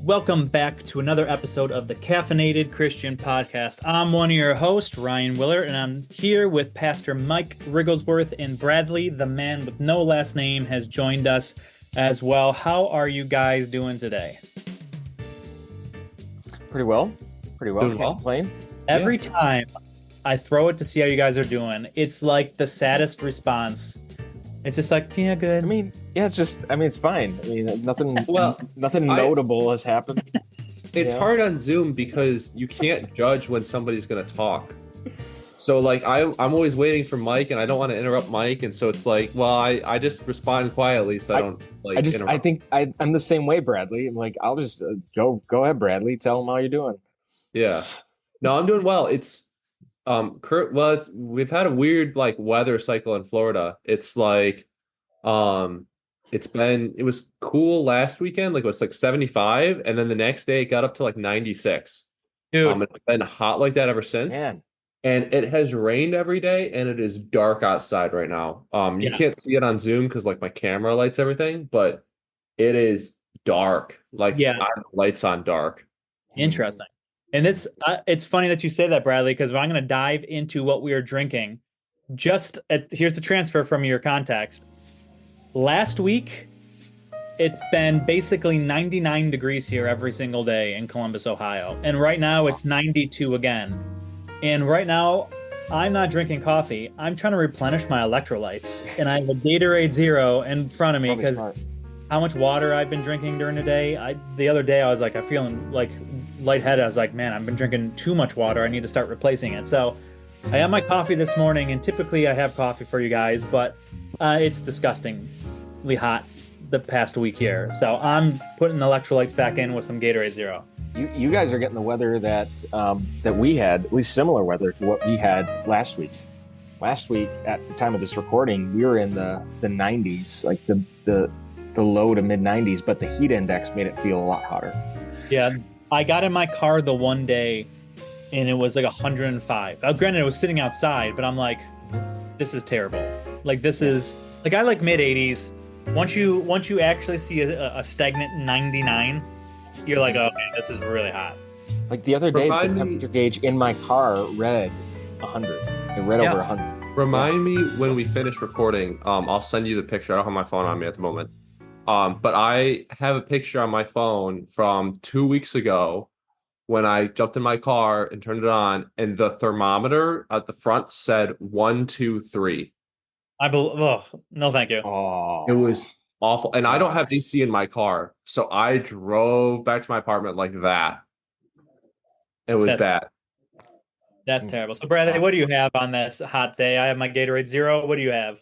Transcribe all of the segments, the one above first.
Welcome back to another episode of the Caffeinated Christian Podcast. I'm one of your hosts, Ryan Willer, and I'm here with Pastor Mike Rigglesworth, and Bradley, the man with no last name, has joined us as well. How are you guys doing today? Pretty well. Can't complain. Every time I throw it to see how you guys are doing, it's like the saddest response. It's just like, yeah, good. I mean, it's fine. I mean, nothing notable has happened. It's hard on Zoom because you can't judge when somebody's going to talk. So, like, I'm always waiting for Mike, and I don't want to interrupt Mike, and so it's like, well, I just respond quietly, so I don't interrupt. I think I'm the same way, Bradley. I'm like, I'll just go ahead, Bradley. Tell him how you're doing. Yeah. No, I'm doing well. It's we've had a weird weather cycle in Florida. It's like it was cool last weekend, it was 75, and then the next day it got up to 96. Dude, it's been hot like that ever since. Man. And it has rained every day, and it is dark outside right now. You can't see it on Zoom because my camera lights everything, but it is dark. I have lights on dark. Interesting. And this, it's funny that you say that, Bradley, because I'm going to dive into what we are drinking. Here's a transfer from your context. Last week, it's been basically 99 degrees here every single day in Columbus, Ohio. And right now it's 92 again. And right now, I'm not drinking coffee. I'm trying to replenish my electrolytes. And I have a Gatorade Zero in front of me because how much water I've been drinking during the day. The other day, I was I'm feeling lightheaded. I was like, man, I've been drinking too much water. I need to start replacing it. So I had my coffee this morning, and typically I have coffee for you guys, but it's disgustingly hot the past week here. So I'm putting electrolytes back in with some Gatorade Zero. You guys are getting the weather that we had, at least similar weather to what we had last week. Last week, at the time of this recording, we were in the 90s, the low to mid 90s, but the heat index made it feel a lot hotter. Yeah, I got in my car the one day and it was 105. Granted, it was sitting outside, but I'm like, this is terrible. This is I like mid 80s. Once you actually see a stagnant 99, you're like, okay, this is really hot. The other day, the temperature gauge in my car read 100. It read over 100. Remind me when we finish recording. I'll send you the picture. I don't have my phone on me at the moment. But I have a picture on my phone from 2 weeks ago when I jumped in my car and turned it on, and the thermometer at the front said 123. No, thank you. Oh, it was awful. And I don't have AC in my car, so I drove back to my apartment like that. It was bad. That's terrible. So, Bradley, what do you have on this hot day? I have my Gatorade Zero. What do you have?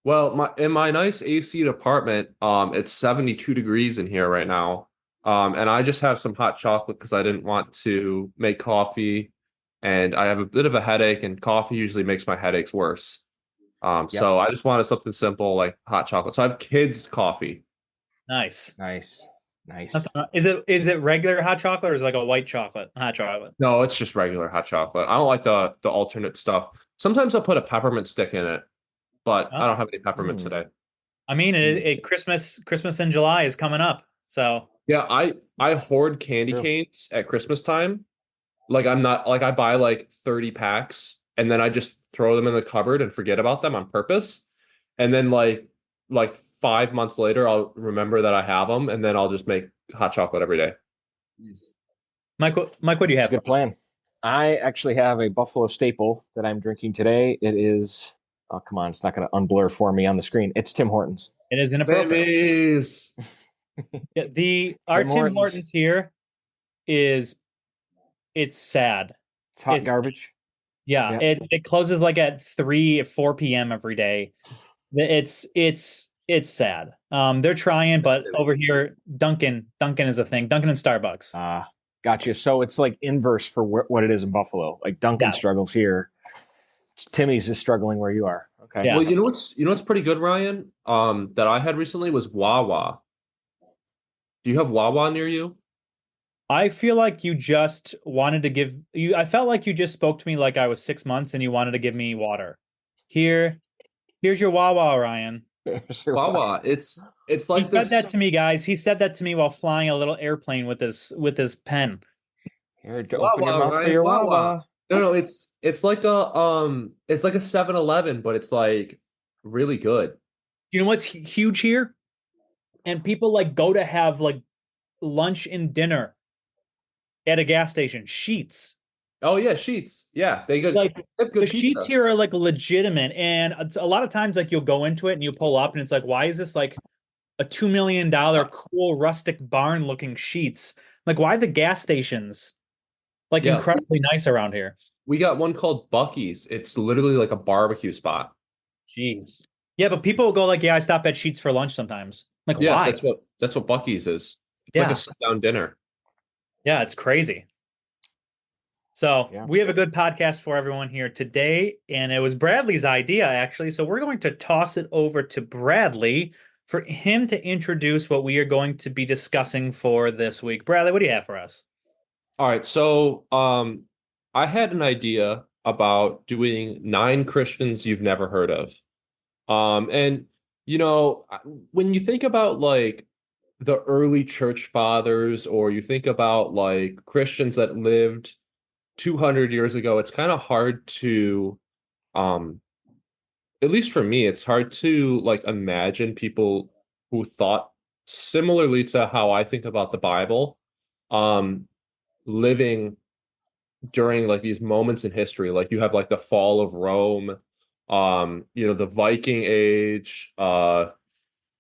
Well, in my nice AC apartment, it's 72 degrees in here right now. And I just have some hot chocolate because I didn't want to make coffee, and I have a bit of a headache, and coffee usually makes my headaches worse. So I just wanted something simple like hot chocolate. So I have kids' coffee. Nice. Is it regular hot chocolate, or is it a white chocolate hot chocolate? No, it's just regular hot chocolate. I don't like the alternate stuff. Sometimes I'll put a peppermint stick in it, but I don't have any peppermint today. I mean, Christmas in July is coming up, so yeah, I hoard candy canes at Christmas time. I buy 30 packs, and then I just throw them in the cupboard and forget about them on purpose. And then 5 months later, I'll remember that I have them, and then I'll just make hot chocolate every day. Nice. Mike, what do you have? That's a good plan. I actually have a Buffalo staple that I'm drinking today. It is, oh, come on, it's not going to unblur for me on the screen. It's Tim Hortons. It is inappropriate. Our Tim Hortons here it's sad. It's hot garbage. Yeah, it closes at 4 p.m. every day. It's sad. They're trying, but over here, Dunkin' is a thing. Dunkin' and Starbucks. Gotcha. So it's inverse for what it is in Buffalo. Dunkin' struggles here. Timmy's is struggling where you are. Okay. Yeah. Well, you know what's pretty good, Ryan? That I had recently was Wawa. Do you have Wawa near you? I feel like you just wanted to give you. I felt like you just spoke to me like I was 6 months and you wanted to give me water. Here, here's your Wawa, Ryan. Wawa, it's He like said that this. to me, guys. He said that to me while flying a little airplane with his pen. Here, to open your Wawa, mouth for Ryan, your Wawa. Wawa. No, it's like a 7-Eleven, but it's like really good. You know what's huge here? And people like go to have like lunch and dinner at a gas station. Sheets. Oh yeah, Sheets. Yeah, Like they have the good sheets pizza. here are like legitimate, and it's a lot of times like you'll go into it and you pull up and it's like, why is this like a $2 million cool rustic barn looking sheets? Like, why the gas stations like Yeah, incredibly nice around here? we got one called Bucky's. It's literally like a barbecue spot. Jeez. Yeah, but people will go like, yeah, I stop at Sheets for lunch sometimes. Like, Yeah, why? that's what Bucky's is. It's like a Yeah. sit down dinner. Yeah, it's crazy. So Yeah. we have a good podcast for everyone here today, and it was Bradley's idea, actually. So we're going to toss it over to Bradley for him to introduce what we are going to be discussing for this week. Bradley, what do you have for us? All right, so I had an idea about doing 9 Christians you've never heard of. And you know, when you think about like the early church fathers, or you think about like Christians that lived 200 years ago, it's kind of hard to, um, at least for me, it's hard to like imagine people who thought similarly to how I think about the Bible, um, living during like these moments in history. Like you have like the fall of Rome, the Viking Age,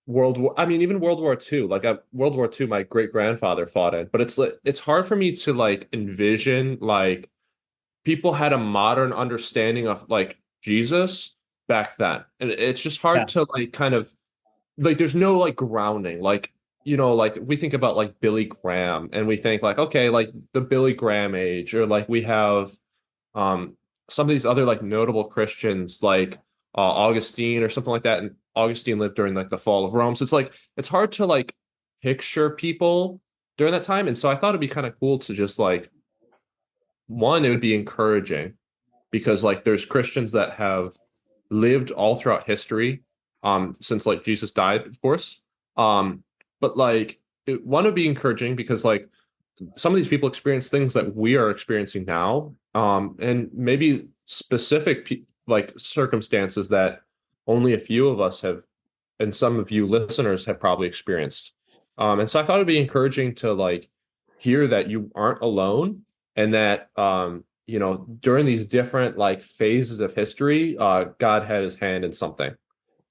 World War. I mean, even World War II. Like World War II, my great grandfather fought in. But it's hard for me to like envision like people had a modern understanding of like Jesus back then, and it's just Yeah. hard to like kind of like there's no like grounding. Like like we think about like Billy Graham, and we think like okay, like the Billy Graham age, or like we have um some of these other like notable Christians like Augustine or something like that. And Augustine lived during like the fall of Rome. So it's like it's hard to like picture people during that time. And so I thought it'd be kind of cool to just like one, it would be encouraging because like there's Christians that have lived all throughout history, since like Jesus died, of course. But like one would be encouraging because like some of these people experience things that we are experiencing now, and maybe specific like circumstances that only a few of us have, and some of you listeners have probably experienced. And so I thought it'd be encouraging to like hear that you aren't alone, and that during these different like phases of history, God had His hand in something.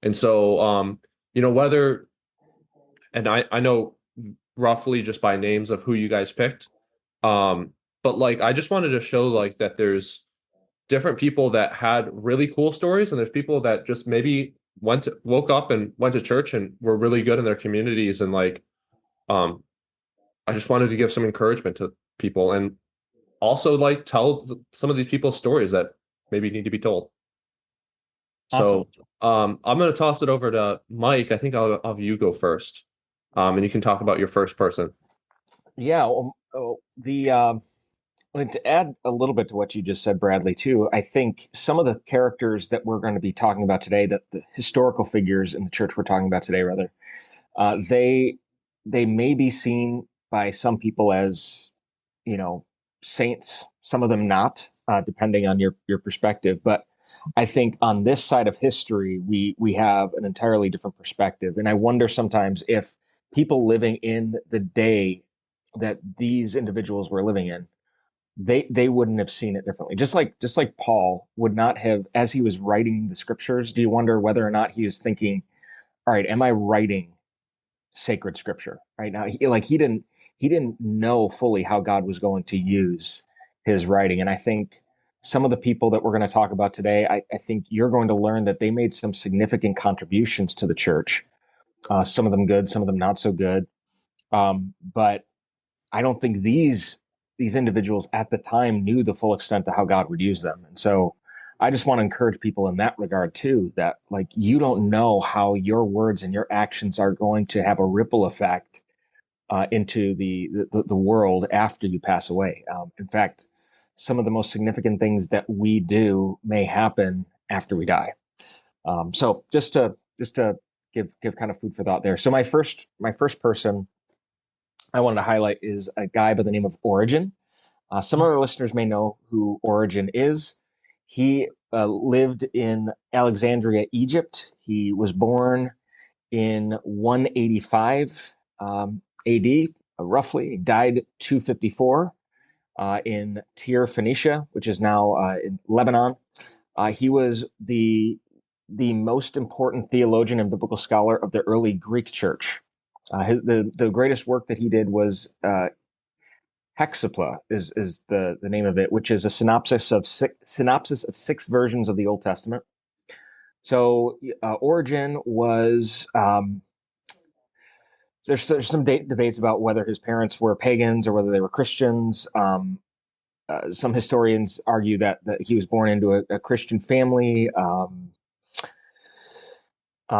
And so whether, and I know roughly just by names of who you guys picked. But like I just wanted to show like that there's different people that had really cool stories, and there's people that just maybe woke up and went to church and were really good in their communities. And like I just wanted to give some encouragement to people, and also like tell some of these people's stories that maybe need to be told. Awesome. So I'm going to toss it over to Mike. I think I'll have you go first, and you can talk about your first person. Yeah. And to add a little bit to what you just said, Bradley, too, I think some of the characters that we're going to be talking about today, that the historical figures in the church we're talking about today, rather, they may be seen by some people as, saints, some of them not, depending on your perspective. But I think on this side of history, we have an entirely different perspective. And I wonder sometimes if people living in the day that these individuals were living in, they wouldn't have seen it differently. Just like Paul would not have, as he was writing the scriptures. Do you wonder whether or not he was thinking, all right, am I writing sacred scripture right now? He didn't know fully how God was going to use his writing. And I think some of the people that we're going to talk about today, I think you're going to learn that they made some significant contributions to the church. Some of them good, some of them not so good. But I don't think these individuals at the time knew the full extent of how God would use them. And so I just want to encourage people in that regard too, that like you don't know how your words and your actions are going to have a ripple effect into the world after you pass away. In fact, some of the most significant things that we do may happen after we die. So just to give kind of food for thought there. So my first person I wanted to highlight is a guy by the name of Origen. Some of our listeners may know who Origen is. He lived in Alexandria, Egypt. He was born in 185 AD, roughly. He died 254 in Tyre, Phoenicia, which is now in Lebanon. He was the most important theologian and biblical scholar of the early Greek church. The greatest work that he did was Hexapla is the name of it, which is a synopsis of six versions of the Old Testament. So Origen was there's some debates about whether his parents were pagans or whether they were Christians. Some historians argue that he was born into a Christian family.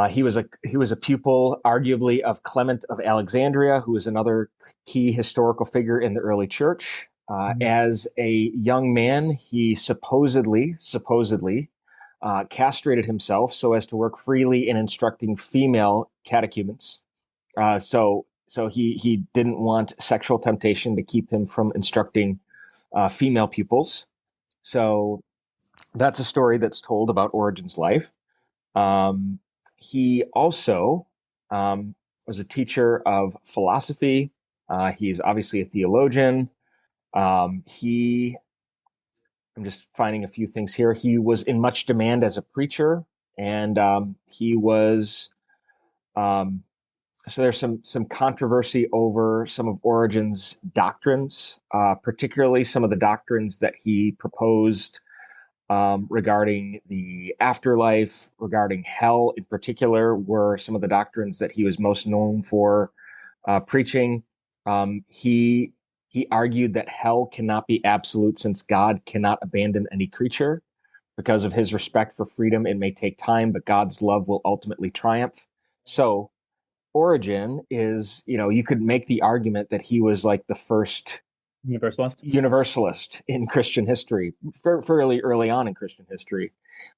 He was a pupil, arguably, of Clement of Alexandria, who was another key historical figure in the early church. As a young man, he supposedly castrated himself so as to work freely in instructing female catechumens. So he didn't want sexual temptation to keep him from instructing female pupils. So that's a story that's told about Origen's life. He also was a teacher of philosophy. He's obviously a theologian. I'm just finding a few things here. He was in much demand as a preacher, and he was. So there's some controversy over some of Origen's doctrines, particularly some of the doctrines that he proposed regarding the afterlife, regarding hell in particular, were some of the doctrines that he was most known for preaching. He argued that hell cannot be absolute since God cannot abandon any creature. Because of his respect for freedom, it may take time, but God's love will ultimately triumph. So Origen is, you could make the argument that he was like the first universalist in Christian history, fairly early on in Christian history.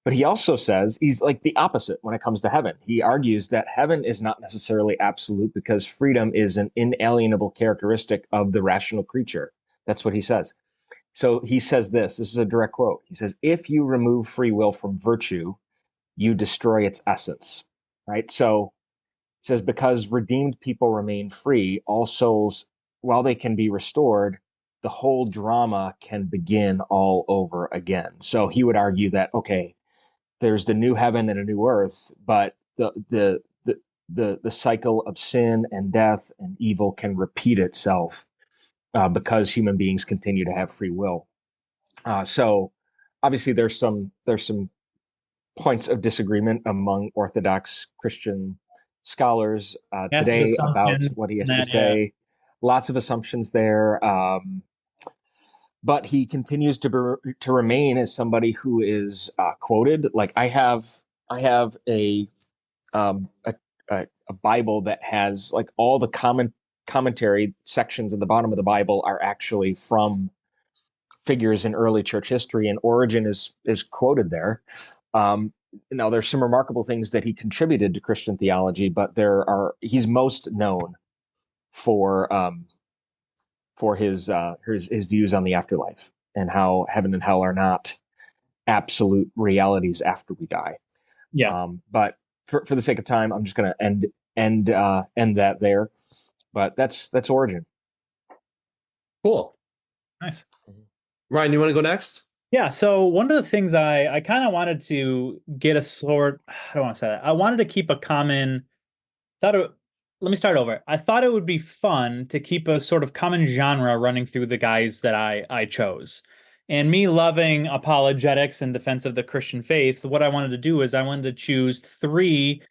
But he also says he's like the opposite when it comes to heaven. He argues that heaven is not necessarily absolute because freedom is an inalienable characteristic of the rational creature. That's what he says. So he says this is a direct quote. He says, if you remove free will from virtue, you destroy its essence, right? So it says, because redeemed people remain free, all souls, while they can be restored, the whole drama can begin all over again. So he would argue that, okay, there's the new heaven and a new earth, but the cycle of sin and death and evil can repeat itself because human beings continue to have free will. So obviously there's some points of disagreement among Orthodox Christian scholars today about what he has to say. Yeah. Lots of assumptions there. But he continues to remain as somebody who is quoted. Like I have a Bible that has like all the commentary sections at the bottom of the Bible are actually from figures in early church history, and Origen is quoted there. Now there's some remarkable things that he contributed to Christian theology, but he's most known for his views on the afterlife and how heaven and hell are not absolute realities after we die. Yeah. But for the sake of time, I'm just going to end that there. But that's Origen. Cool. Nice. Ryan, you want to go next? Yeah. So one of the things I kind of wanted to get I don't want to say that. I wanted to keep a common let me start over. I thought it would be fun to keep a sort of common genre running through the guys that I chose. And me loving apologetics and defense of the Christian faith, what I wanted to do is I wanted to choose 3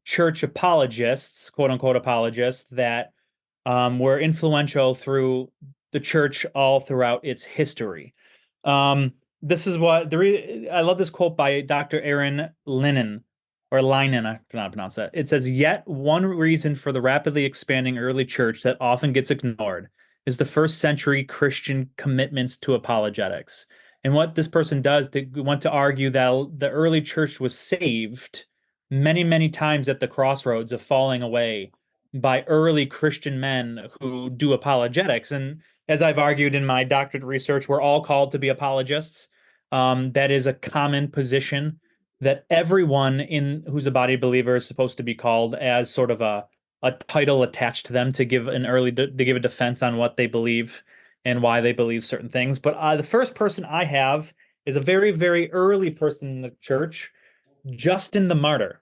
church apologists, quote unquote apologists, that were influential through the church all throughout its history. This is what I love this quote by Dr. Aaron Lennon, or Leinen, I cannot pronounce that. It says, yet one reason for the rapidly expanding early church that often gets ignored is the first century Christian commitments to apologetics. And what this person does, they want to argue that the early church was saved many, many times at the crossroads of falling away by early Christian men who do apologetics. And as I've argued in my doctorate research, we're all called to be apologists. That is a common position that everyone in who's a body believer is supposed to be called, as sort of a title attached to them to give to give a defense on what they believe and why they believe certain things. But the first person I have is a very, very early person in the church, Justin the Martyr.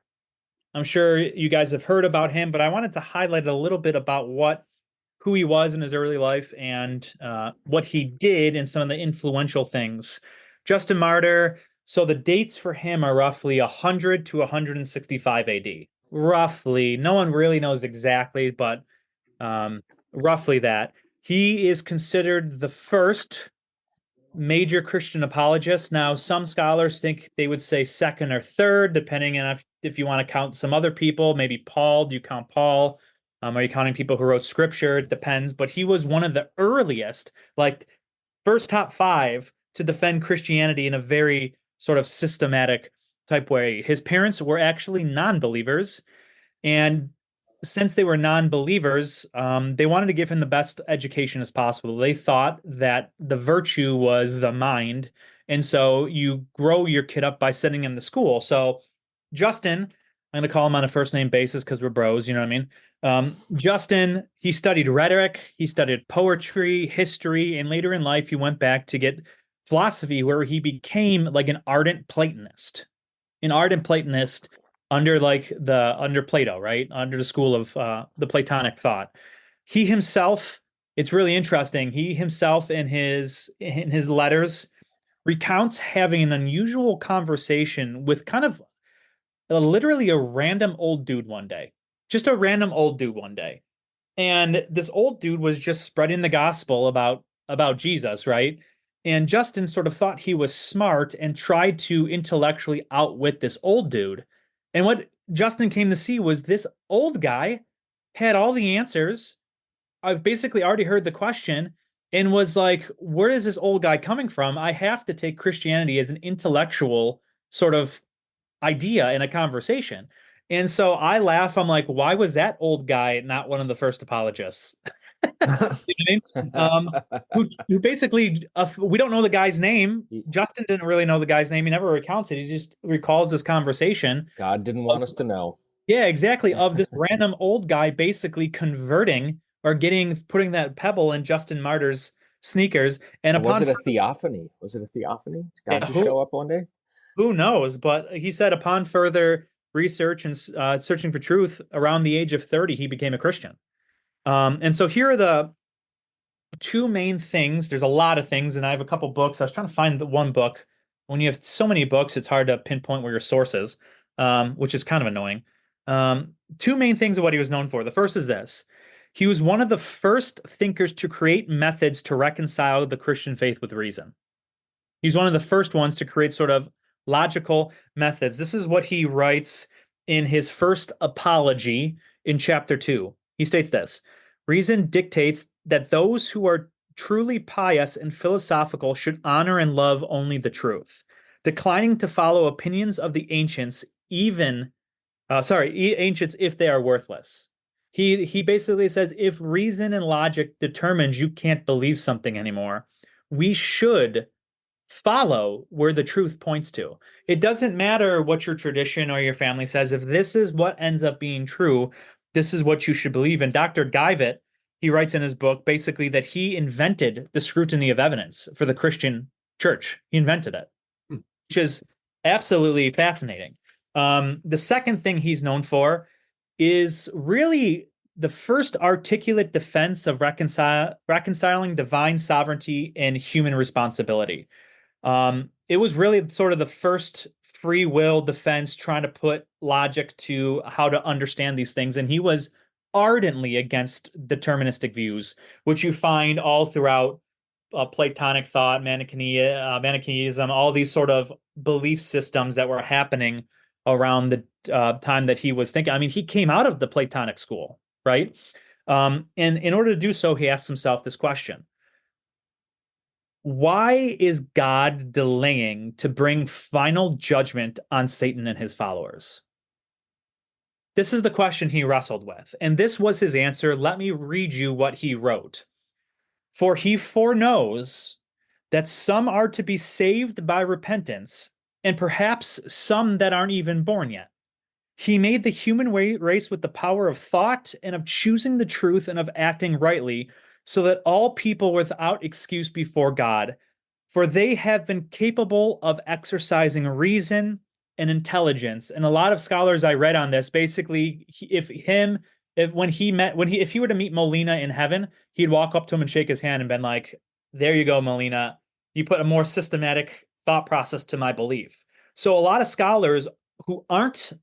I'm sure you guys have heard about him, but I wanted to highlight a little bit about who he was in his early life and what he did and some of the influential things. Justin Martyr, so the dates for him are roughly 100 to 165 AD. Roughly. No one really knows exactly, but roughly that. He is considered the first major Christian apologist. Now, some scholars think they would say second or third, depending on if you want to count some other people. Maybe Paul. Do you count Paul? Are you counting people who wrote scripture? It depends. But he was one of the earliest, like first top 5 to defend Christianity in a very sort of systematic type way. His parents were actually non-believers, and since they were non-believers, they wanted to give him the best education as possible. They thought that the virtue was the mind, and so you grow your kid up by sending him to school. So Justin, I'm going to call him on a first name basis because we're bros, you know what I mean? Justin, he studied rhetoric, he studied poetry, history, and later in life, he went back to get philosophy, where he became like an ardent Platonist. An ardent Platonist under Plato, right? Under the school of the Platonic thought. He himself, it's really interesting. He himself in his letters recounts having an unusual conversation with kind of literally a random old dude one day. Just a random old dude one day. And this old dude was just spreading the gospel about Jesus, right? And Justin sort of thought he was smart and tried to intellectually outwit this old dude. And what Justin came to see was this old guy had all the answers. I've basically already heard the question and was like, where is this old guy coming from? I have to take Christianity as an intellectual sort of idea in a conversation. And so I laugh. I'm like, why was that old guy not one of the first apologists? You know what I mean? Who basically, we don't know the guy's name. Justin didn't really know the guy's name. He never recounts it. He just recalls this conversation. God didn't want us to know. Yeah, exactly. Of this random old guy basically converting or putting that pebble in Justin Martyr's sneakers. And was it a theophany? Was it a theophany? Did God just show up one day? Who knows? But he said upon further research and searching for truth, around the age of 30, he became a Christian. And so here are the 2 main things. There's a lot of things, and I have a couple books. I was trying to find the one book. When you have so many books, it's hard to pinpoint where your source is, which is kind of annoying. 2 main things of what he was known for. The first is this. He was one of the first thinkers to create methods to reconcile the Christian faith with reason. He's one of the first ones to create sort of logical methods. This is what he writes in his first apology in chapter 2. He states this: reason dictates that those who are truly pious and philosophical should honor and love only the truth, declining to follow opinions of the ancients, ancients if they are worthless. He basically says if reason and logic determines you can't believe something anymore, we should follow where the truth points to. It doesn't matter what your tradition or your family says. If this is what ends up being true, this is what you should believe. And Dr. Guyvet, he writes in his book basically that he invented the scrutiny of evidence for the Christian church. He invented it, which is absolutely fascinating. The second thing he's known for is really the first articulate defense of reconciling divine sovereignty and human responsibility. It was really sort of the first free will defense trying to put logic to how to understand these things. And he was ardently against deterministic views, which you find all throughout Platonic thought, Manichaeism, all these sort of belief systems that were happening around the time that he was thinking. I mean, he came out of the Platonic school, right? And in order to do so, he asked himself this question: why is God delaying to bring final judgment on Satan and his followers? This is the question he wrestled with, and this was his answer. Let me read you what he wrote. For he foreknows that some are to be saved by repentance, and perhaps some that aren't even born yet. He made the human race with the power of thought and of choosing the truth and of acting rightly, so that all people without excuse before God, for they have been capable of exercising reason and intelligence. And a lot of scholars I read on this, basically, if he were to meet Molina in heaven, he'd walk up to him and shake his hand and been like, "There you go, Molina. You put a more systematic thought process to my belief." So a lot of scholars who aren't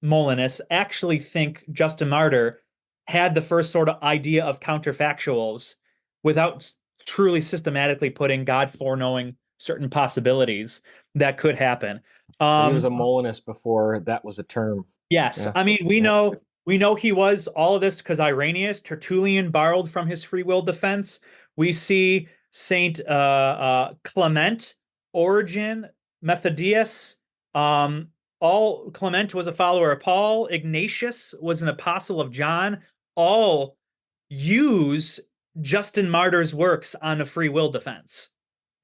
Molinists actually think Justin Martyr had the first sort of idea of counterfactuals without truly systematically putting God foreknowing certain possibilities that could happen. He was a Molinist before that was a term. Yes, Yeah. I mean we know he was all of this because Irenaeus, Tertullian borrowed from his free will defense. We see Saint Clement, Origen, Methodius. All Clement was a follower of Paul. Ignatius was an apostle of John. All use Justin Martyr's works on a free will defense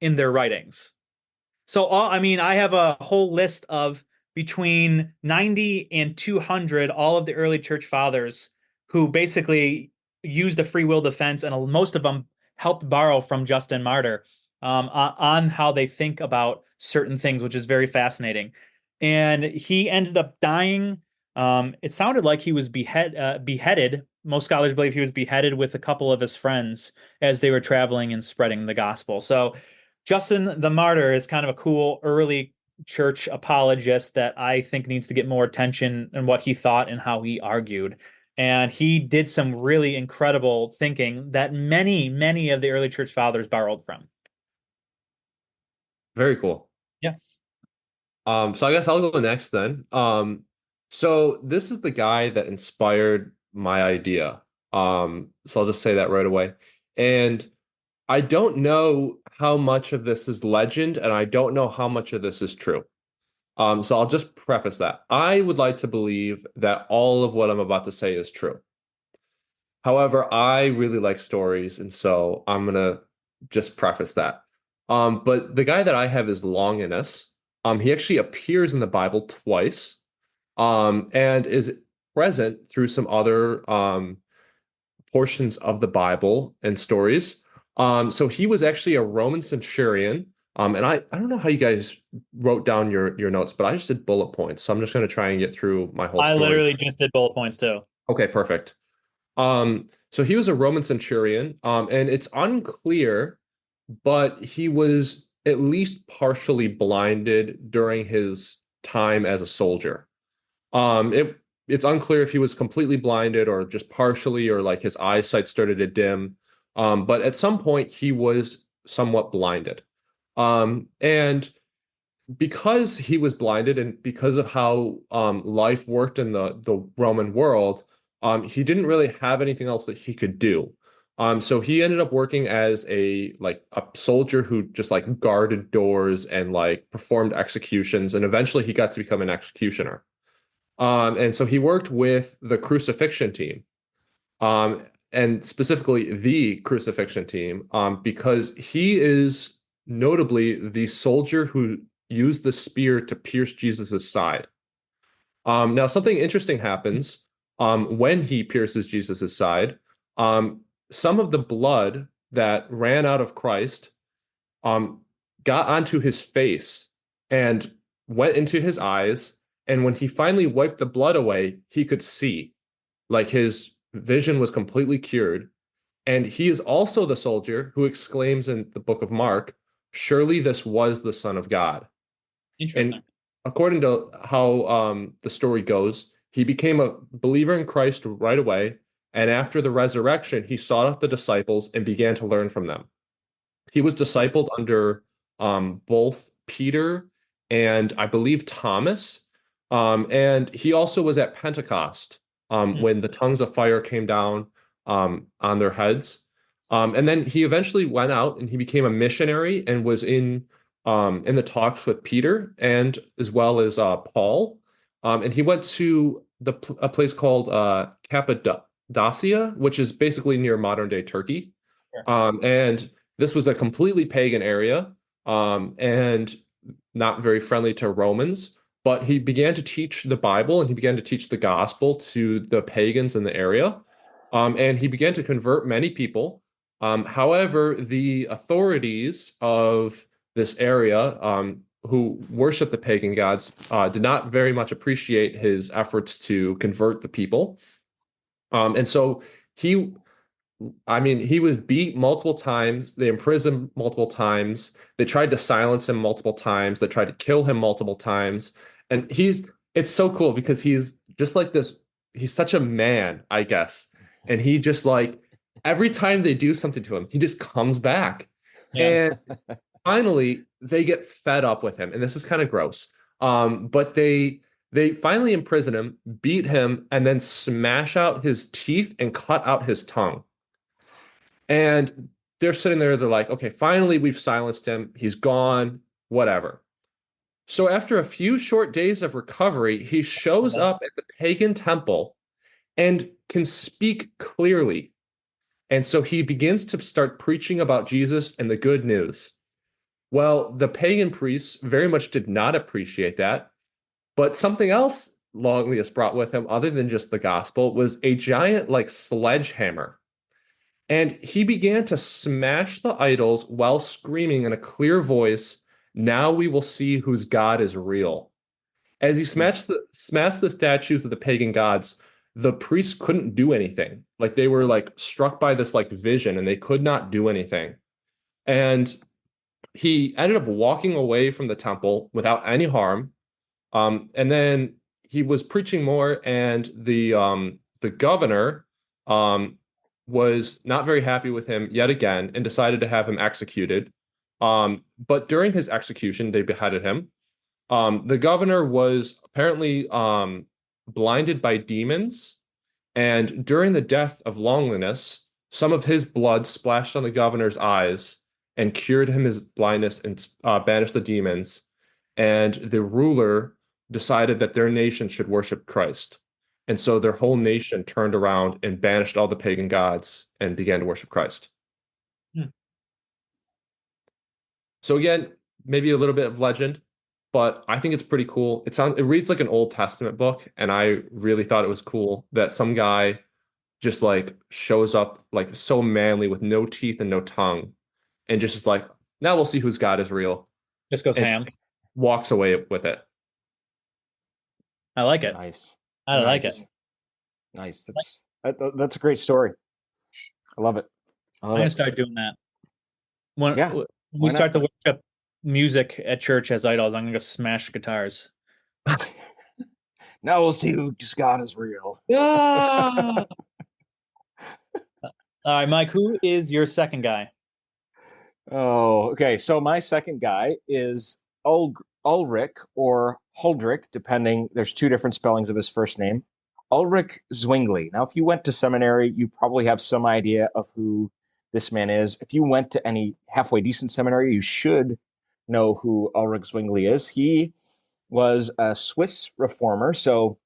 in their writings. So I have a whole list of between 90 and 200, all of the early church fathers who basically used a free will defense, and most of them helped borrow from Justin Martyr on how they think about certain things, which is very fascinating. And he ended up dying. It sounded like he was beheaded. Most scholars believe he was beheaded with a couple of his friends as they were traveling and spreading the gospel. So Justin the Martyr is kind of a cool early church apologist that I think needs to get more attention in what he thought and how he argued. And he did some really incredible thinking that many, many of the early church fathers borrowed from. Very cool. Yeah. So I guess I'll go next then. So this is the guy that inspired my idea. So I'll just say that right away. And I don't know how much of this is legend, and I don't know how much of this is true. So I'll just preface that. I would like to believe that all of what I'm about to say is true. However, I really like stories, and so I'm gonna just preface that. But the guy that I have is Longinus. He actually appears in the Bible twice, and is present through some other portions of the Bible and stories. So he was actually a Roman centurion. And I don't know how you guys wrote down your notes, but I just did bullet points. So I'm just going to try and get through my whole story. I literally just did bullet points too. Okay, perfect. So he was a Roman centurion, and it's unclear, but he was at least partially blinded during his time as a soldier. It's unclear if he was completely blinded or just partially, or like his eyesight started to dim. But at some point he was somewhat blinded. And because he was blinded and because of how life worked in the Roman world, he didn't really have anything else that he could do. So he ended up working as a soldier who just like guarded doors and like performed executions, and eventually he got to become an executioner. And so he worked with the crucifixion team, and specifically the crucifixion team, because he is notably the soldier who used the spear to pierce Jesus's side. Now, something interesting happens when he pierces Jesus's side. Some of the blood that ran out of Christ got onto his face and went into his eyes. And when he finally wiped the blood away, he could see. Like his vision was completely cured. And he is also the soldier who exclaims in the book of Mark, "Surely this was the Son of God." Interesting. And according to how the story goes, he became a believer in Christ right away. And after the resurrection, he sought out the disciples and began to learn from them. He was discipled under both Peter and I believe Thomas. And he also was at Pentecost Hmm. when the tongues of fire came down on their heads. And then he eventually went out and he became a missionary and was in the talks with Peter and as well as Paul. And he went to a place called Cappadocia, which is basically near modern day Turkey. Sure. And this was a completely pagan area and not very friendly to Romans. But he began to teach the Bible and he began to teach the gospel to the pagans in the area. And he began to convert many people. However, the authorities of this area, who worship the pagan gods, did not very much appreciate his efforts to convert the people. And so he, I mean, he was beat multiple times. They imprisoned him multiple times. They tried to silence him multiple times. They tried to kill him multiple times. And it's so cool because he's just like this. He's such a man, I guess. And he just like, every time they do something to him, he just comes back. Yeah. And finally, they get fed up with him. And this is kind of gross. But they finally imprison him, beat him, and then smash out his teeth and cut out his tongue. And they're sitting there, they're like, okay, finally we've silenced him. He's gone, whatever. So after a few short days of recovery, he shows up at the pagan temple and can speak clearly. And so he begins to start preaching about Jesus and the good news. Well, the pagan priests very much did not appreciate that. But something else Longius brought with him, other than just the gospel, was a giant like sledgehammer. And he began to smash the idols while screaming in a clear voice, "Now we will see whose God is real." As he smashed the statues of the pagan gods, the priests couldn't do anything. Like they were like struck by this like vision and they could not do anything. And he ended up walking away from the temple without any harm. And then he was preaching more, and the governor was not very happy with him yet again and decided to have him executed. But during his execution, they beheaded him. The governor was apparently blinded by demons, and during the death of Longinus, some of his blood splashed on the governor's eyes and cured him his blindness and banished the demons. And the ruler decided that their nation should worship Christ. And so their whole nation turned around and banished all the pagan gods and began to worship Christ. Hmm. So again, maybe a little bit of legend, but I think it's pretty cool. It reads like an Old Testament book, and I really thought it was cool that some guy just like shows up like so manly with no teeth and no tongue, and just is like, now we'll see whose God is real, Just goes and ham. walks away with it. I like it. Nice. I like it. Nice. That's a great story. I love it. I I'm love gonna it. start doing that. Yeah, When why we start not? to worship music at church as idols, I'm gonna go smash guitars. Now we'll see whose God is real. Ah! All right, Mike, who is your second guy? Oh, okay. So my second guy is Ulrich or Huldrych, depending. There's two different spellings of his first name. Ulrich Zwingli. Now, if you went to seminary, you probably have some idea of who this man is. If you went to any halfway decent seminary, you should know who Ulrich Zwingli is. He was a Swiss reformer, so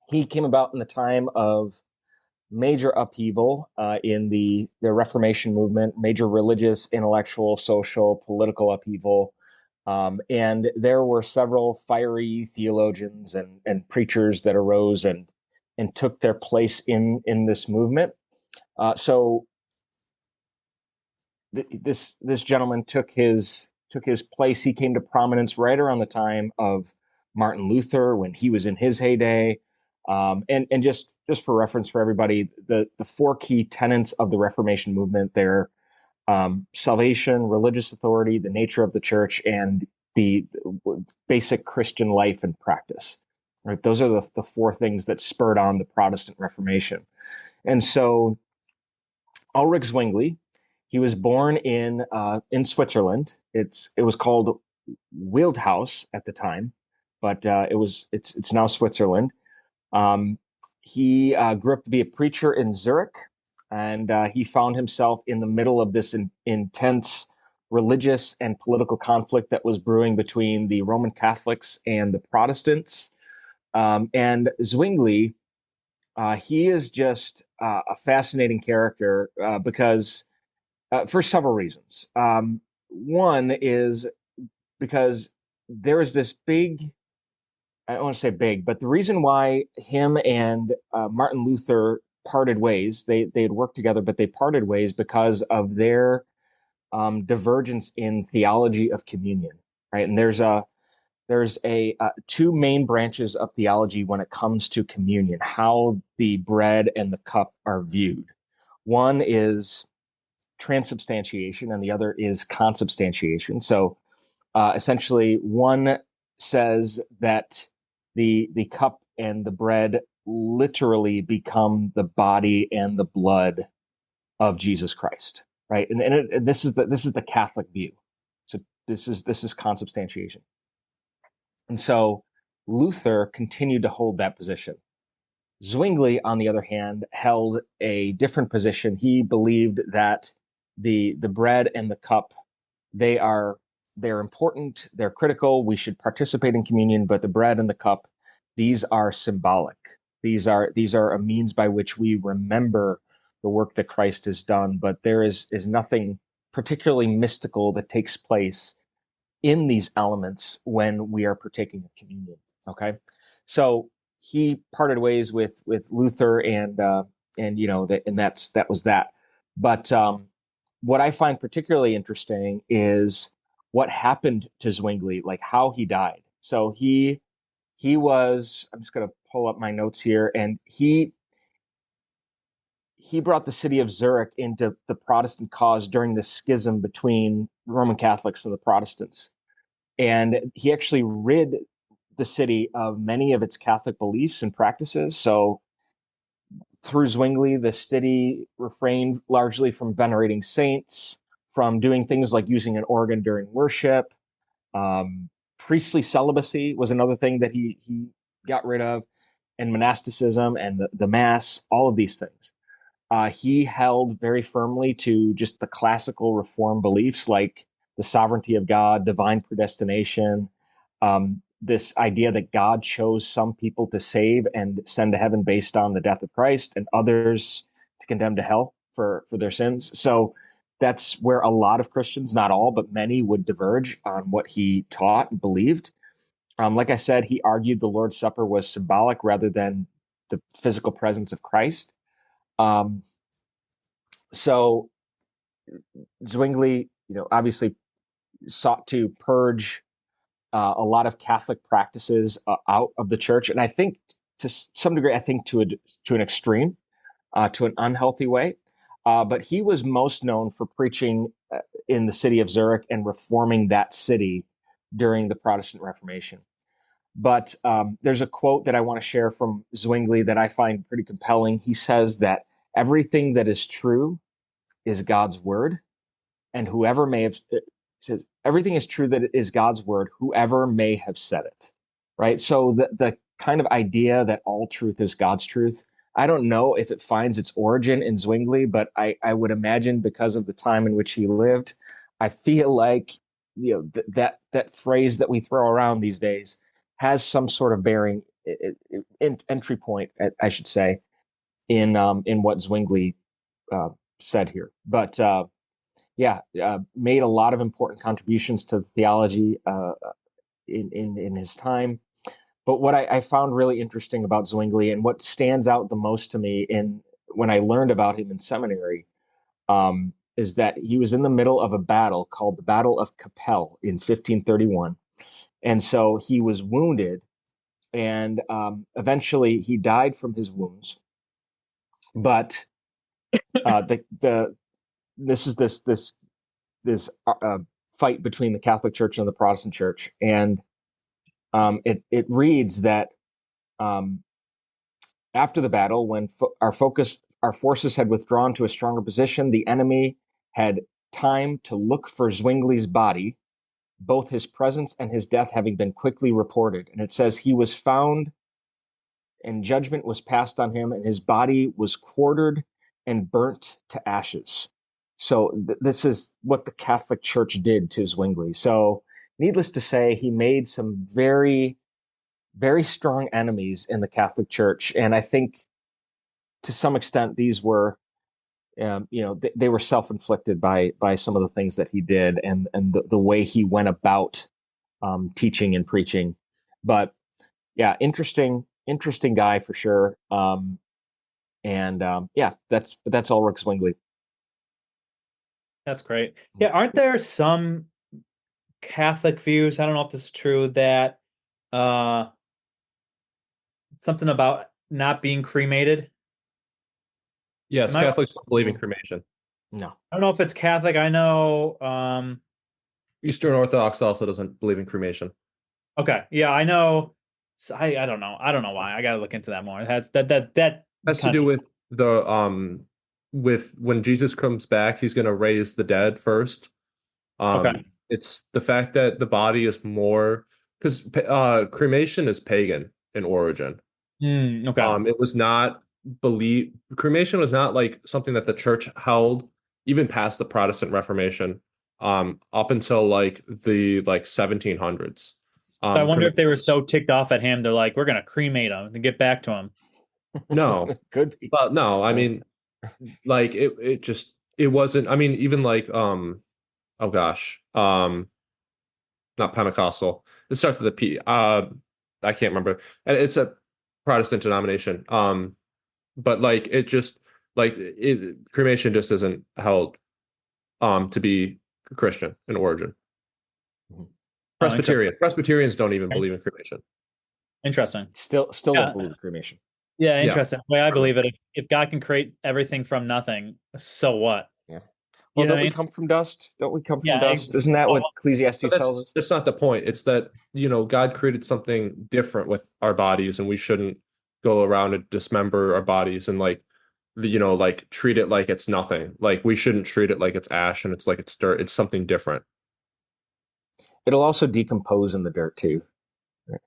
he came about in the time of major upheaval in the Reformation movement, major religious, intellectual, social, political upheaval. And there were several fiery theologians and preachers that arose and took their place in this movement. So this gentleman took his place. He came to prominence right around the time of Martin Luther when he was in his heyday. And just for reference for everybody, the four key tenets of the Reformation movement, they're salvation, religious authority, the nature of the church, and the basic Christian life and practice. Right? Those are the four things that spurred on the Protestant Reformation. And so Ulrich Zwingli, he was born in Switzerland. It was called Wildhaus at the time. but it's now Switzerland. Um, he grew up to be a preacher in Zurich, and he found himself in the middle of this intense religious and political conflict that was brewing between the Roman Catholics and the Protestants. And Zwingli, he is just a fascinating character because for several reasons. One is because there is this big, I don't want to say big, but the reason why him and Martin Luther parted ways, they had worked together, but they parted ways because of their divergence in theology of communion, right? And there's two main branches of theology when it comes to communion, how the bread and the cup are viewed. One is transubstantiation, and the other is consubstantiation. So essentially, one says that the cup and the bread literally become the body and the blood of Jesus Christ, right? And this is the Catholic view. So this is consubstantiation. And so Luther continued to hold that position. Zwingli, on the other hand, held a different position. He believed that the bread and the cup, they're important, they're critical, we should participate in communion, but the bread and the cup, these are symbolic. These are a means by which we remember the work that Christ has done, but there is nothing particularly mystical that takes place in these elements when we are partaking of communion. Okay, so he parted ways with Luther, and that was that. But what I find particularly interesting is what happened to Zwingli, like how he died. So he was. I'm just going to pull up my notes here, and he brought the city of Zurich into the Protestant cause during the schism between Roman Catholics and the Protestants. And he actually rid the city of many of its Catholic beliefs and practices. So through Zwingli, the city refrained largely from venerating saints, from doing things like using an organ during worship. Priestly celibacy was another thing that he got rid of, and monasticism and the Mass, all of these things. He held very firmly to just the classical Reformed beliefs like the sovereignty of God, divine predestination, this idea that God chose some people to save and send to heaven based on the death of Christ, and others to condemn to hell for their sins. So that's where a lot of Christians, not all, but many, would diverge on what he taught and believed. Like I said, he argued the Lord's Supper was symbolic rather than the physical presence of Christ. So Zwingli, obviously sought to purge a lot of Catholic practices out of the church, and I think to some degree, I think to an extreme, to an unhealthy way. But he was most known for preaching in the city of Zurich and reforming that city during the Protestant Reformation. But there's a quote that I want to share from Zwingli that I find pretty compelling. He says that everything that is true is God's word, and whoever may have says everything is true that it is God's word, whoever may have said it. Right. So the kind of idea that all truth is God's truth, I don't know if it finds its origin in Zwingli, but I would imagine because of the time in which he lived, I feel like that phrase that we throw around these days has some sort of bearing, entry point, I should say, in what Zwingli said here. But made a lot of important contributions to theology in his time. But what I found really interesting about Zwingli, and what stands out the most to me when I learned about him in seminary, is that he was in the middle of a battle called the Battle of Kappel in 1531. And so he was wounded, and eventually he died from his wounds. But this fight between the Catholic Church and the Protestant Church, and it reads that after the battle, when our forces had withdrawn to a stronger position, the enemy had time to look for Zwingli's body, both his presence and his death having been quickly reported. And it says he was found and judgment was passed on him, and his body was quartered and burnt to ashes. So this is what the Catholic Church did to Zwingli. So needless to say, he made some very, very strong enemies in the Catholic Church. And I think to some extent, these were, they were self-inflicted by some of the things that he did and the way he went about teaching and preaching. But yeah, interesting guy for sure. That's Ulrich Zwingli. That's great. Yeah, aren't there some Catholic views? I don't know if this is true, that something about not being cremated. Yes, Catholics don't believe in cremation. No, I don't know if it's Catholic. I know Eastern Orthodox also doesn't believe in cremation. Okay, yeah, I know. So I don't know. I don't know why. I got to look into that more. It has that has to do with the with when Jesus comes back, he's going to raise the dead first. Okay. It's the fact that the body is more, because cremation is pagan in origin. Okay. It was not cremation was not like something that the church held even past the Protestant Reformation, up until like the 1700s. So I wonder if they were so ticked off at him, they're like, we're gonna cremate him and get back to him. No, could be. But no, I mean, like it wasn't. I mean, even like oh gosh, not Pentecostal. It starts with a P. I can't remember. And it's a Protestant denomination. But like cremation just isn't held to be Christian in origin. Presbyterians don't even believe in cremation. Interesting. Still don't believe in cremation. Yeah, interesting. The way I believe it, if God can create everything from nothing, so what? Yeah. Well, don't we come from dust? Don't we come from dust? Isn't that what Ecclesiastes tells us? That's not the point. It's that, God created something different with our bodies, and we shouldn't go around and dismember our bodies and treat it like it's nothing. Like, we shouldn't treat it like it's ash and it's like it's dirt. It's something different. It'll also decompose in the dirt too.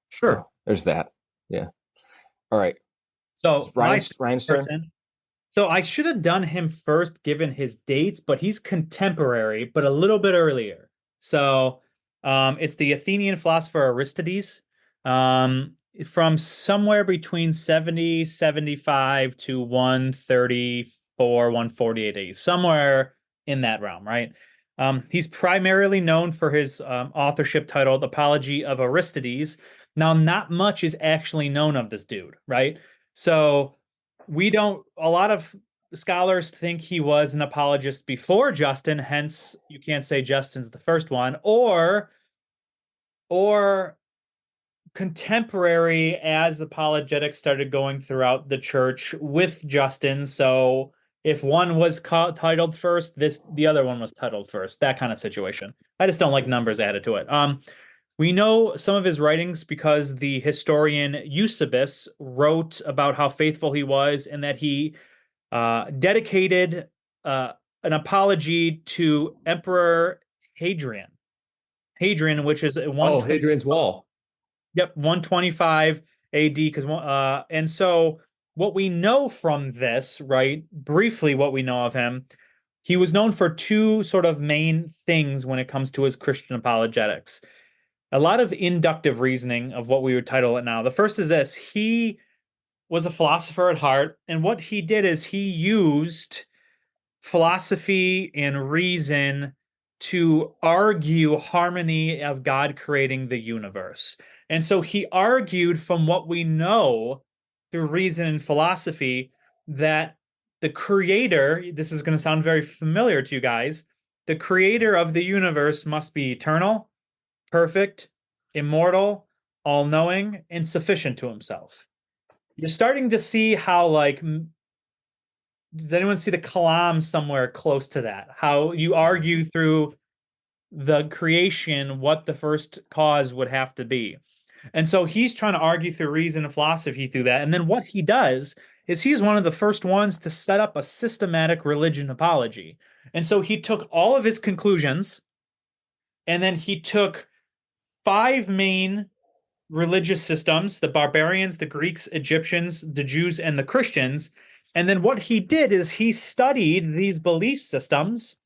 Sure. So there's that. Yeah. All right. So Ryan's turn. So I should have done him first, given his dates, but he's contemporary, but a little bit earlier. So it's the Athenian philosopher Aristides, from somewhere between 75 to 134, 148 AD, somewhere in that realm, right? He's primarily known for his authorship titled Apology of Aristides. Now, not much is actually known of this dude, right? So a lot of scholars think he was an apologist before Justin, hence you can't say Justin's the first one, or contemporary as apologetics started going throughout the church with Justin. So if one was titled first, the other one was titled first, that kind of situation. I just don't like numbers added to it. We know some of his writings because the historian Eusebius wrote about how faithful he was and that he dedicated an apology to Emperor Hadrian. Hadrian, which is Hadrian's Wall. Yep, 125 AD. And so what we know from this, right? Briefly, what we know of him, he was known for two sort of main things when it comes to his Christian apologetics. A lot of inductive reasoning of what we would title it now. The first is this: he was a philosopher at heart, and what he did is he used philosophy and reason to argue harmony of God creating the universe. And so he argued from what we know through reason and philosophy that the creator, this is going to sound very familiar to you guys, the creator of the universe must be eternal, perfect, immortal, all-knowing, and sufficient to himself. You're starting to see how, does anyone see the Kalam somewhere close to that? How you argue through the creation what the first cause would have to be. And so he's trying to argue through reason and philosophy through that. And then what he does is he's one of the first ones to set up a systematic religion apology. And so he took all of his conclusions And then he took five main religious systems: the barbarians, the Greeks, Egyptians, the Jews, and the Christians. And then what he did is he studied these belief systems,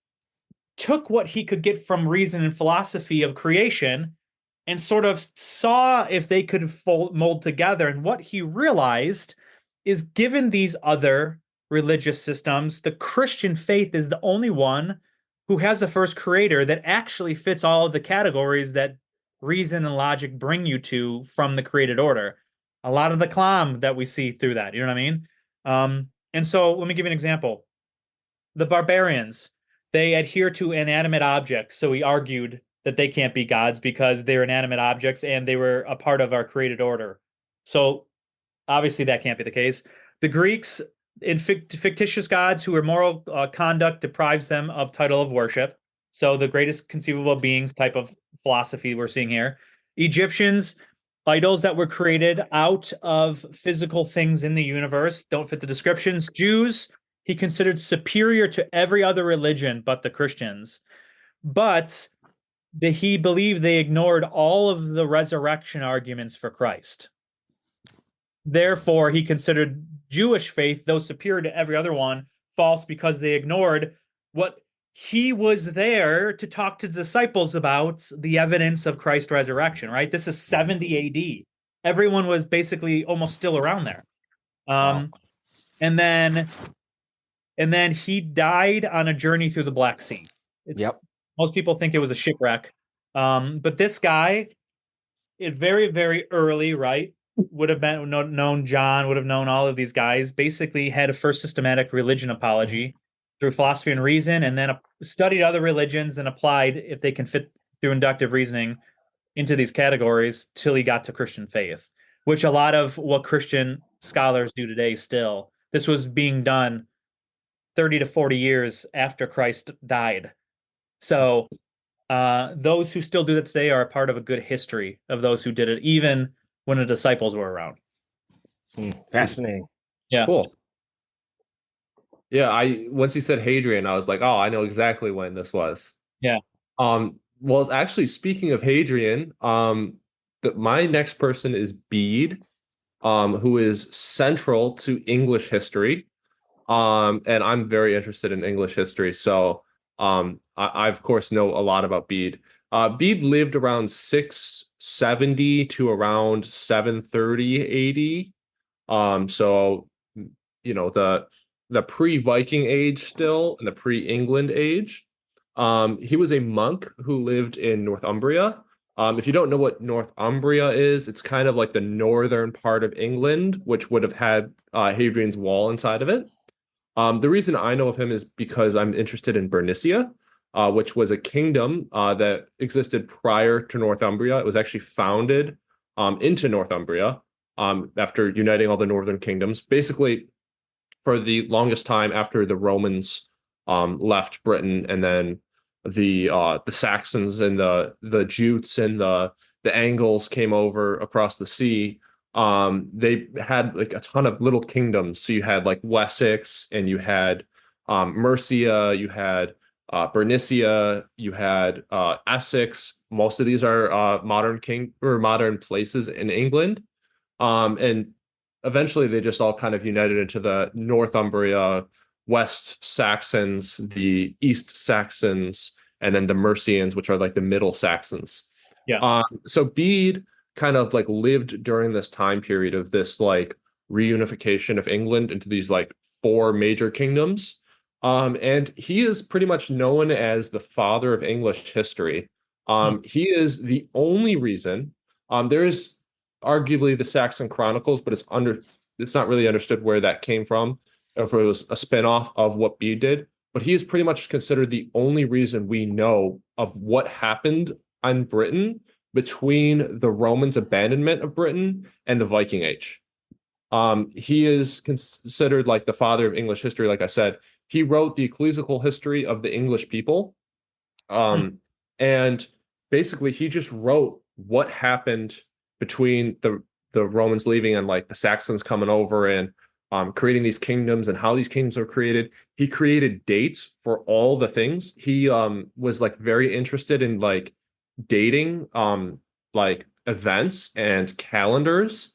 took what he could get from reason and philosophy of creation, and sort of saw if they could mold together. And what he realized is, given these other religious systems, the Christian faith is the only one who has a first creator that actually fits all of the categories that reason and logic bring you to from the created order. A lot of the clam that we see through that, you know what I mean? And so let me give you an example. The barbarians, they adhere to inanimate objects. So he argued that they can't be gods because they're inanimate objects and they were a part of our created order. So obviously that can't be the case. The Greeks, in fictitious gods who are moral conduct deprives them of title of worship. So the greatest conceivable beings type of philosophy we're seeing here. Egyptians, idols that were created out of physical things in the universe, don't fit the descriptions. Jews, he considered superior to every other religion but the Christians. But he believed they ignored all of the resurrection arguments for Christ. Therefore, he considered Jewish faith, though superior to every other one, false because they ignored what he was there to talk to disciples about, the evidence of Christ's resurrection, right? This is 70 AD. Everyone was basically almost still around there. Wow. And then he died on a journey through the Black Sea. Yep. Most people think it was a shipwreck. But this guy, very, very early, right, would have been known John, would have known all of these guys, basically had a first systematic religion apology through philosophy and reason, and then studied other religions and applied, if they can fit through inductive reasoning, into these categories till he got to Christian faith, which a lot of what Christian scholars do today still. This was being done 30 to 40 years after Christ died. So those who still do that today are a part of a good history of those who did it, even when the disciples were around. Fascinating. Yeah. Cool. Yeah, once you said Hadrian, I was like, oh, I know exactly when this was. Yeah. Well, actually, speaking of Hadrian, my next person is Bede, who is central to English history. And I'm very interested in English history, so I of course know a lot about Bede. Bede lived around 670 to around 730 AD. So the pre-Viking age still, and the pre-England age. He was a monk who lived in Northumbria. If you don't know what Northumbria is, it's kind of like the northern part of England, which would have had Hadrian's Wall inside of it. The reason I know of him is because I'm interested in Bernicia, which was a kingdom that existed prior to Northumbria. It was actually founded into Northumbria after uniting all the northern kingdoms. Basically, for the longest time after the Romans left Britain, and then the Saxons and the Jutes and the Angles came over across the sea. They had like a ton of little kingdoms. So you had like Wessex, and you had Mercia, you had Bernicia, you had Essex. Most of these are modern places in England. And eventually they just all kind of united into the Northumbria, West Saxons, the East Saxons, and then the Mercians, which are like the Middle Saxons. Yeah. So Bede kind of like lived during this time period of this like reunification of England into these like four major kingdoms. And he is pretty much known as the father of English history. He is the only reason. There is arguably the Saxon Chronicles, but it's not really understood where that came from, or if it was a spinoff of what Bede did. But he is pretty much considered the only reason we know of what happened in Britain between the Romans' abandonment of Britain and the Viking Age. He is considered like the father of English history. Like I said, he wrote the ecclesiastical history of the English people. And basically he just wrote what happened between the Romans leaving and like the Saxons coming over and creating these kingdoms and how these kingdoms were created. He created dates for all the things. He was like very interested in like dating like events and calendars.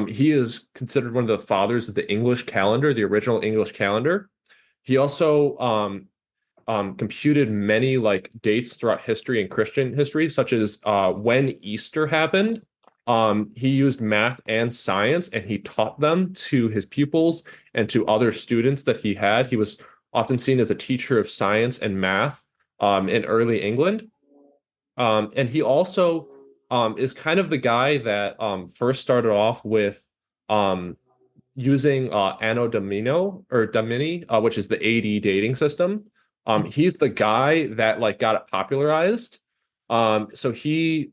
He is considered one of the fathers of the English calendar, the original English calendar. He also computed many like dates throughout history and Christian history, such as when Easter happened. He used math and science, and he taught them to his pupils and to other students that he had. He was often seen as a teacher of science and math in early England. And he also is kind of the guy that first started off with um, using Anno Domino or Domini, which is the AD dating system. He's the guy that like got it popularized. So he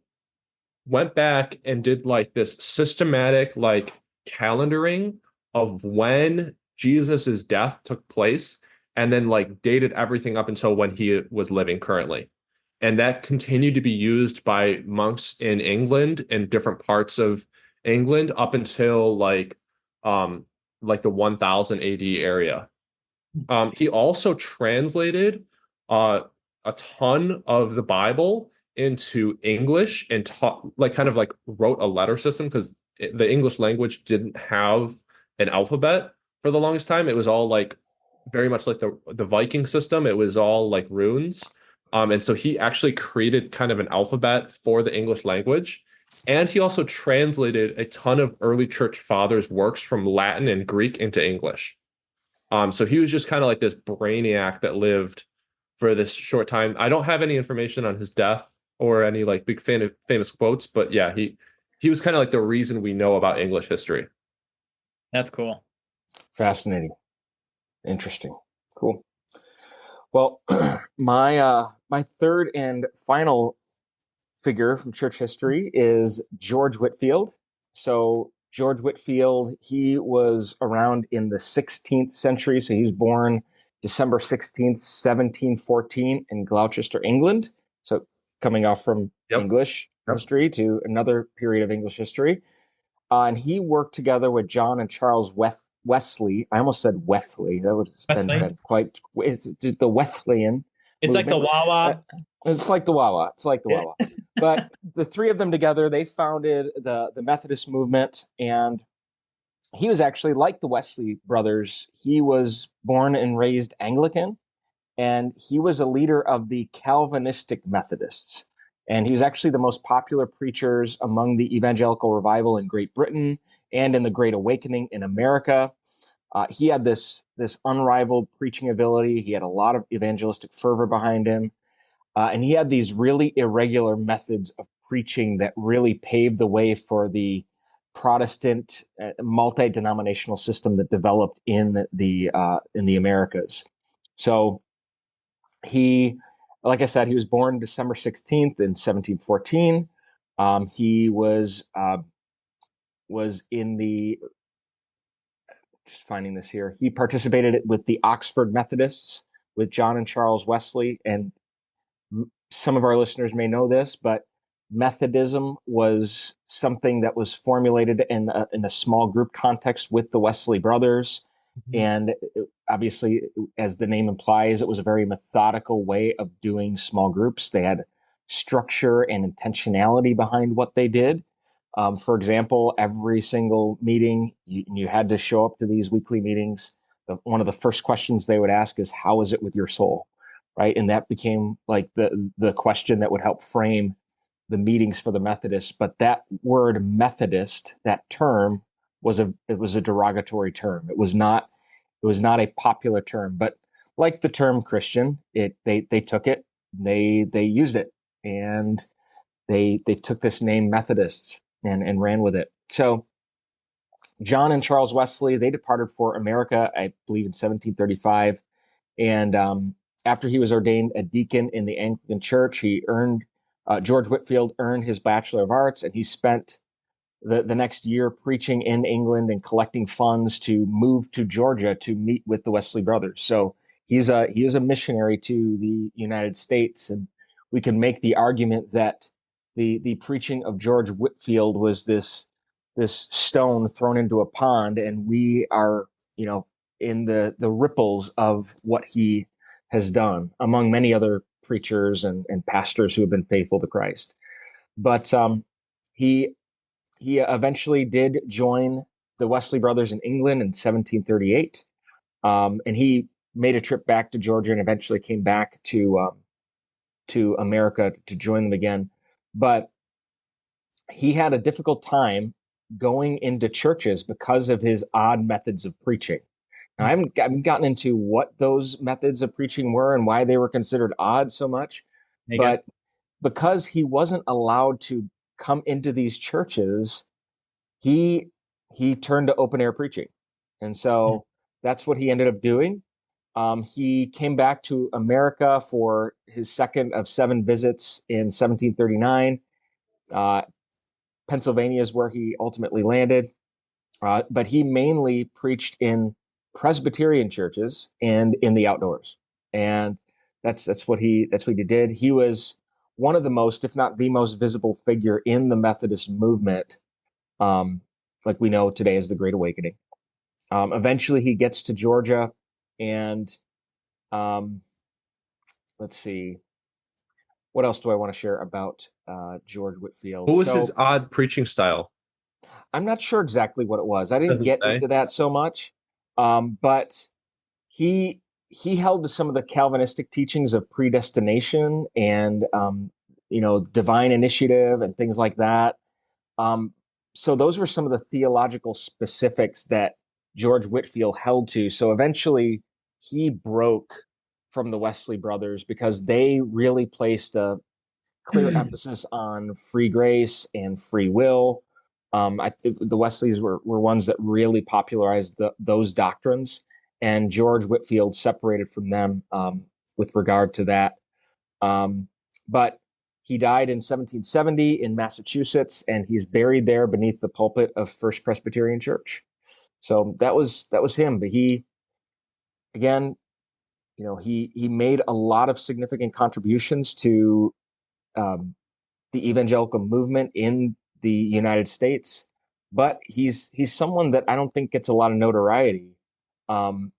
went back and did like this systematic like calendaring of when Jesus's death took place, and then like dated everything up until when he was living currently. And that continued to be used by monks in England in different parts of England up until like the 1000 AD area. He also translated uh, a ton of the Bible into English and taught, like, kind of like wrote a letter system because the English language didn't have an alphabet for the longest time. It was all like very much like the Viking system. It was all like runes. And so he actually created kind of an alphabet for the English language. And he also translated a ton of early church fathers' works from Latin and Greek into English. So he was just kind of like this brainiac that lived for this short time. I don't have any information on his death or any like big fan of famous quotes, but yeah, he was kind of like the reason we know about English history. That's cool. Fascinating. Interesting. Cool. Well, my third and final figure from church history is George Whitefield. So George Whitefield, he was around in the 16th century. So he was born December 16th, 1714 in Gloucester, England. So coming off from English history to another period of English history. And he worked together with John and Charles Wesley. I almost said Wesley. That would have been quite the Wesleyan. It's movement. Like the Wawa. It's like the Wawa. It's like the Wawa. But the three of them together, they founded the Methodist movement. And he was actually like the Wesley brothers. He was born and raised Anglican, and he was a leader of the Calvinistic Methodists. And he was actually the most popular preachers among the evangelical revival in Great Britain and in the Great Awakening in America. He had this unrivaled preaching ability. He had a lot of evangelistic fervor behind him. And he had these really irregular methods of preaching that really paved the way for the Protestant multi-denominational system that developed in the Americas. So he, like I said, he was born December 16th in 1714. He was in the, just finding this here, he participated with the Oxford Methodists with John and Charles Wesley. And some of our listeners may know this, but Methodism was something that was formulated in a small group context with the Wesley brothers. Mm-hmm. And obviously, as the name implies, it was a very methodical way of doing small groups. They had structure and intentionality behind what they did. For example, every single meeting, you had to show up to these weekly meetings. One of the first questions they would ask is, how is it with your soul? Right. And that became like the question that would help frame the meetings for the Methodists. But that word Methodist, that term, was a derogatory term. It was not a popular term. But like the term Christian, they took it, they used it, and they took this name Methodists and ran with it. So John and Charles Wesley, they departed for America, I believe, in 1735. And after he was ordained a deacon in the Anglican Church, George Whitefield earned his Bachelor of Arts, and he spent the next year preaching in England and collecting funds to move to Georgia to meet with the Wesley brothers. So he is a missionary to the United States, and we can make the argument that the preaching of George Whitefield was this stone thrown into a pond, and we are, in the ripples of what he has done, among many other preachers and pastors who have been faithful to Christ. But he eventually did join the Wesley Brothers in England in 1738, and he made a trip back to Georgia and eventually came back to America to join them again. But he had a difficult time going into churches because of his odd methods of preaching. Now, I haven't gotten into what those methods of preaching were and why they were considered odd so much, but because he wasn't allowed to come into these churches, he turned to open air preaching, and so that's what he ended up doing. He came back to America for his second of 7 visits in 1739. Pennsylvania is where he ultimately landed, but he mainly preached in Presbyterian churches and in the outdoors, and that's what he did. He was one of the most, if not the most, visible figure in the Methodist movement, like we know today as the Great Awakening. Eventually, he gets to Georgia, and let's see, what else do I want to share about George Whitefield? What was his odd preaching style? I'm not sure exactly what it was. I didn't Doesn't get say. into that so much, but he held to some of the Calvinistic teachings of predestination and divine initiative and things like that. So those were some of the theological specifics that George Whitefield held to. So eventually he broke from the Wesley Brothers because they really placed a clear emphasis on free grace and free will. I think the Wesleys were ones that really popularized those doctrines, and George Whitefield separated from them with regard to that. But he died in 1770 in Massachusetts, and he's buried there beneath the pulpit of First Presbyterian Church. So that was him. But he, again, he made a lot of significant contributions to the evangelical movement in the United States. But he's someone that I don't think gets a lot of notoriety. And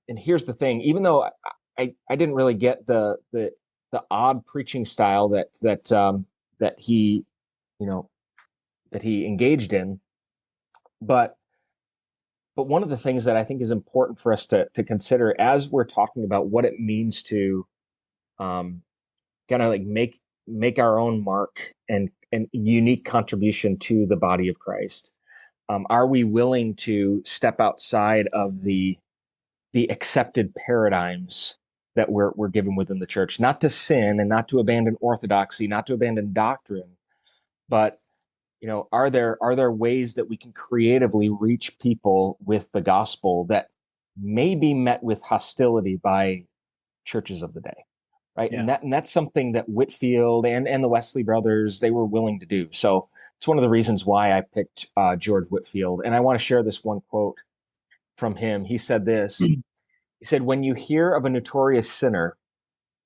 here's the thing: even though I didn't really get the odd preaching style that he engaged in, but one of the things that I think is important for us to consider as we're talking about what it means to kind of like make our own mark and unique contribution to the body of Christ. Are we willing to step outside of the accepted paradigms that we're given within the church, not to sin and not to abandon orthodoxy, not to abandon doctrine, but are there ways that we can creatively reach people with the gospel that may be met with hostility by churches of the day, right? Yeah. And that's something that Whitefield and the Wesley Brothers, they were willing to do. So it's one of the reasons why I picked George Whitefield. And I want to share this one quote from him. He said this. He said, "When you hear of a notorious sinner,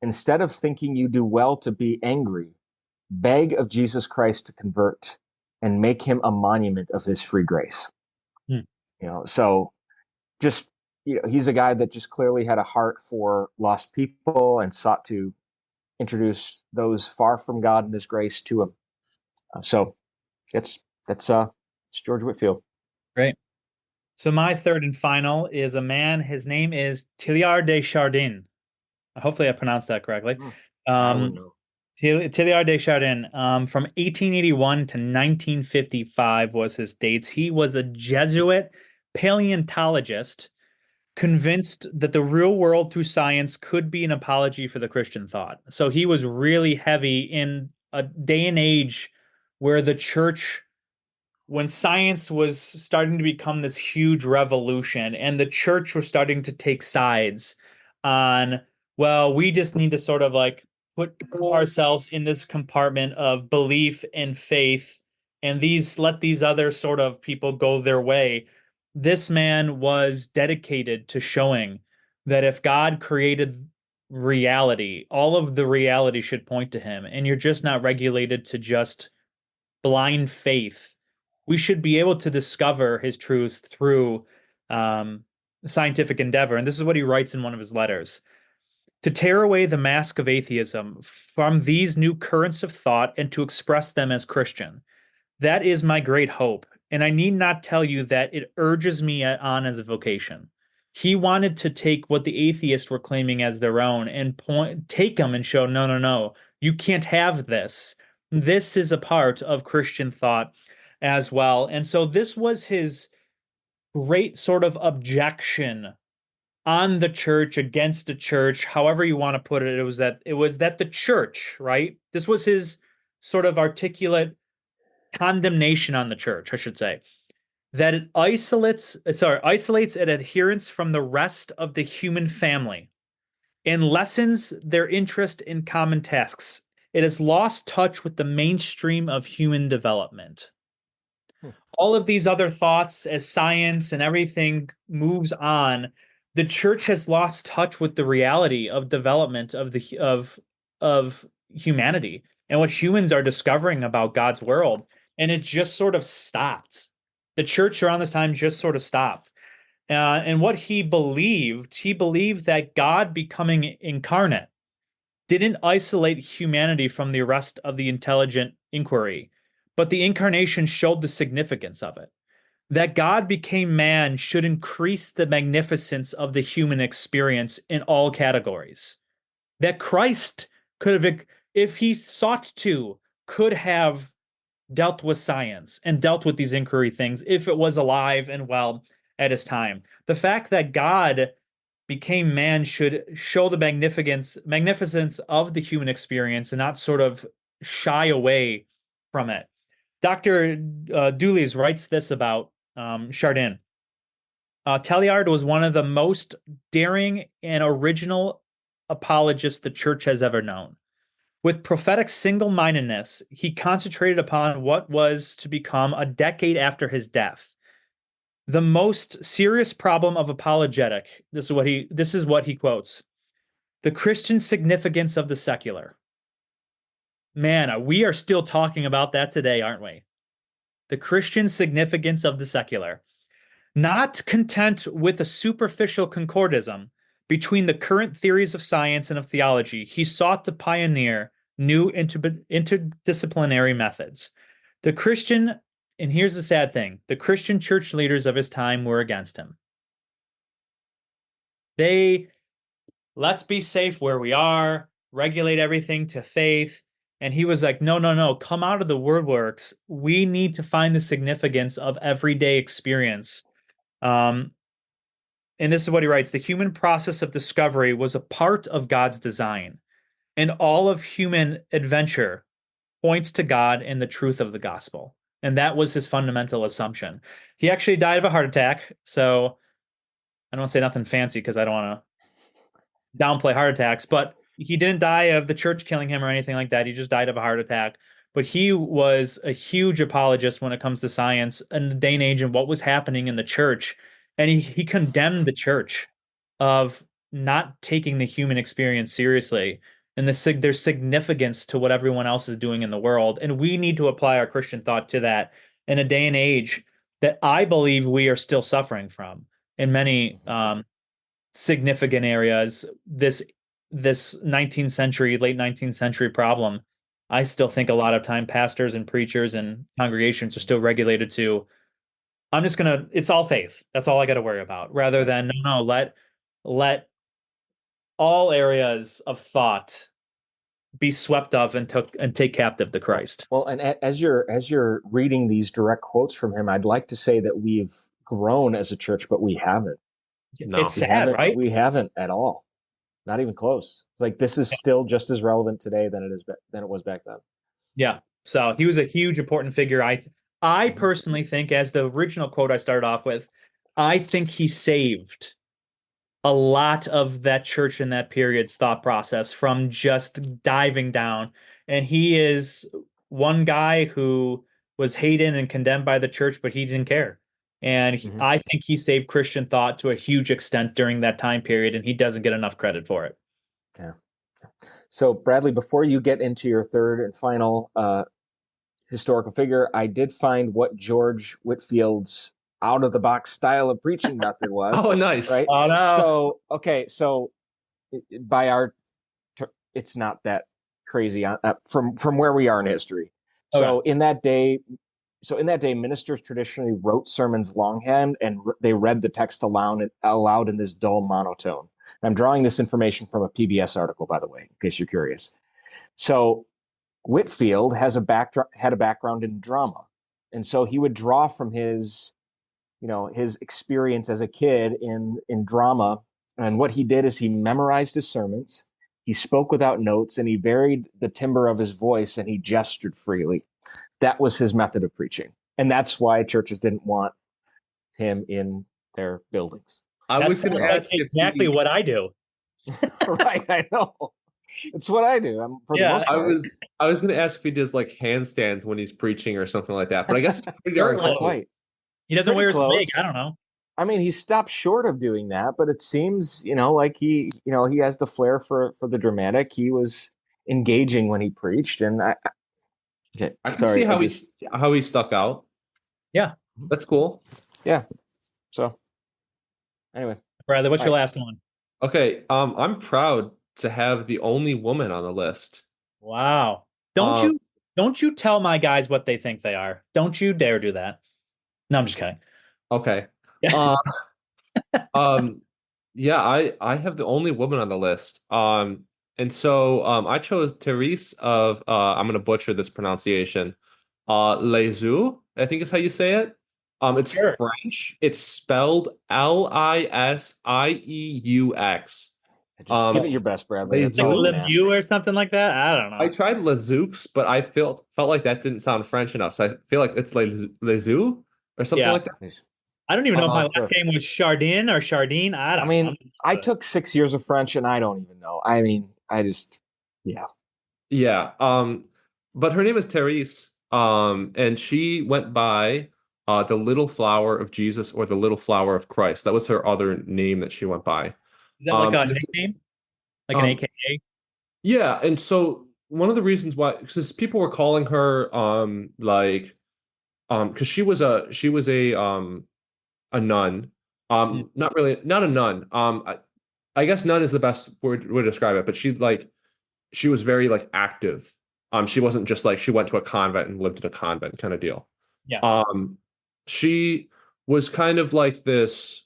instead of thinking you do well to be angry, beg of Jesus Christ to convert and make him a monument of his free grace." So just, he's a guy that just clearly had a heart for lost people and sought to introduce those far from God and his grace to him. So that's George Whitefield. Great. So my third and final is a man. His name is Teilhard de Chardin. Hopefully I pronounced that correctly. I wouldn't know. Teilhard de Chardin, from 1881 to 1955 was his dates. He was a Jesuit paleontologist convinced that the real world through science could be an apology for the Christian thought. So he was really heavy in a day and age where the church, when science was starting to become this huge revolution and the church was starting to take sides on, well, we just need to sort of like put ourselves in this compartment of belief and faith and let these other sort of people go their way. This man was dedicated to showing that if God created reality, all of the reality should point to him, and you're just not regulated to just blind faith. We should be able to discover his truths through scientific endeavor. And this is what he writes in one of his letters. to tear away the mask of atheism from these new currents of thought and to express them as Christian. That is my great hope, and I need not tell you that it urges me on as a vocation. He wanted to take what the atheists were claiming as their own and take them and show, no, no, no, you can't have this. This is a part of Christian thought as well. And so this was his great sort of objection on the church, against the church, however you want to put it. It was that the church, right? This was his sort of articulate condemnation on the church, I should say, that it isolates an adherence from the rest of the human family and lessens their interest in common tasks. It has lost touch with the mainstream of human development. All of these other thoughts, as science and everything moves on, the church has lost touch with the reality of development of humanity and what humans are discovering about God's world. And it just sort of stopped. The church around this time just sort of stopped. And what he believed that God becoming incarnate didn't isolate humanity from the rest of the intelligent inquiry, but the incarnation showed the significance of it. That God became man should increase the magnificence of the human experience in all categories. That Christ could have, if he sought to, could have dealt with science and dealt with these inquiry things if it was alive and well at his time. The fact that God became man should show the magnificence of the human experience and not sort of shy away from it. Dr. Dulles writes this about Chardin. Talliard was one of the most daring and original apologists the church has ever known. With prophetic single-mindedness, he concentrated upon what was to become a decade after his death. The most serious problem of apologetic, this is what he quotes. The Christian significance of the secular. Man, we are still talking about that today, aren't we? The Christian significance of the secular. Not content with a superficial concordism between the current theories of science and of theology, he sought to pioneer new interdisciplinary methods. The Christian, and here's the sad thing, the Christian church leaders of his time were against him. Let's be safe where we are, regulate everything to faith. And he was like, no, no, no, come out of the woodworks. We need to find the significance of everyday experience. And this is what he writes. The human process of discovery was a part of God's design, and all of human adventure points to God and the truth of the gospel. And that was his fundamental assumption. He actually died of a heart attack. So I don't want to say nothing fancy because I don't want to downplay heart attacks, but he didn't die of the church killing him or anything like that. He just died of a heart attack. But he was a huge apologist when it comes to science and the day and age and what was happening in the church. And he condemned the church of not taking the human experience seriously and there's significance to what everyone else is doing in the world. And we need to apply our Christian thought to that in a day and age that I believe we are still suffering from in many significant areas. This 19th century, late 19th century problem, I still think a lot of time pastors and preachers and congregations are still regulated to, it's all faith. That's all I got to worry about, rather than, no, let all areas of thought be swept up and take captive to Christ. Well, and as you're reading these direct quotes from him, I'd like to say that we've grown as a church, but we haven't. No. It's sad, right? We haven't at all. Not even close. It's like this is still just as relevant today than it was back then. Yeah. So he was a huge important figure. I personally think, as the original quote I started off with, I think he saved a lot of that church in that period's thought process from just diving down. And he is one guy who was hated and condemned by the church, but he didn't care. And I think he saved Christian thought to a huge extent during that time period, and he doesn't get enough credit for it. Yeah. So, Bradley, before you get into your third and final historical figure, I did find what George Whitfield's out-of-the-box style of preaching method was. Oh, nice. Right? Oh, no. So by our, it's not that crazy from where we are in history. So Okay. in that day, ministers traditionally wrote sermons longhand, and they read the text aloud in this dull monotone. I'm drawing this information from a PBS article, by the way, in case you're curious. So Whitfield had a background in drama, and so he would draw from his experience as a kid in drama. And what he did is he memorized his sermons, he spoke without notes, and he varied the timbre of his voice, and he gestured freely. That was his method of preaching, and that's why churches didn't want him in their buildings. I That was going sounds to like ask if exactly what I do. Right? I know. It's what I do. For the Yeah. most I part. was going to ask if he does like handstands when he's preaching or something like that, but I guess it's pretty darn Shirtless. close. Quite. He doesn't Pretty wear his wig. close. I don't know. I mean, he stopped short of doing that, but it seems, like he has the flair for the dramatic. He was engaging when he preached, and okay, I can sorry, see how he stuck out. Yeah. That's cool. yeah. So anyway, Bradley, what's All your right. last one? Okay, I'm proud to have the only woman on the list. Wow. Don't Um, you tell my guys what they think they are. Don't you dare do that. No, I'm just kidding. okay. Yeah. Um, yeah, I have the only woman on the list. And so I chose Therese of I'm gonna butcher this pronunciation. Lisieux, I think is how you say it. It's Sure. French. It's spelled Lisieux. Just give it your best, Bradley. That's Like all we Lisieux. can ask. Lemieux or something like that. I don't I know. tried Lezeux, but I felt like that didn't sound French enough. So I feel like it's Lisieux or something Yeah. like that. I don't even know if my last Sure. name was Chardin or Chardine. I I don't mean, know. I took 6 years of French, and I don't even know. I mean, I just, yeah. Yeah. But her name is Therese. And she went by the Little Flower of Jesus or the Little Flower of Christ. That was her other name that she went by. Is that like a Um, nickname? Like an um, AKA? yeah, and so one of the reasons why, because people were calling her because she was a nun. Not really, not a nun. I guess nun is the best word to describe it, but she was very like active. She wasn't just like she went to a convent and lived in a convent kind of deal. Yeah. She was kind of like this.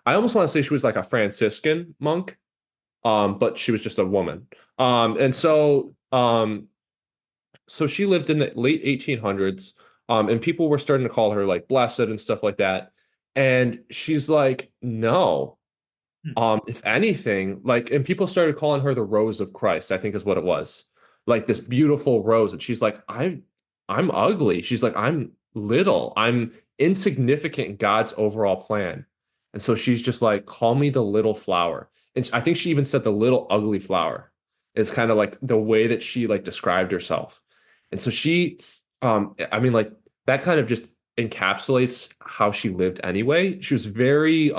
I almost want to say she was like a Franciscan monk, but she was just a woman. So she lived in the late 1800s, and people were starting to call her like blessed and stuff like that. And she's like, no. If anything, like, and people started calling her the Rose of Christ, I think is what it was. Like this beautiful rose. And she's like, I'm ugly. She's like, I'm little. I'm insignificant in God's overall plan. And so she's just like, call me the little flower. And I think she even said the little ugly flower is kind of like the way that she like described herself. And so I mean, like that kind of just encapsulates how she lived anyway. She was very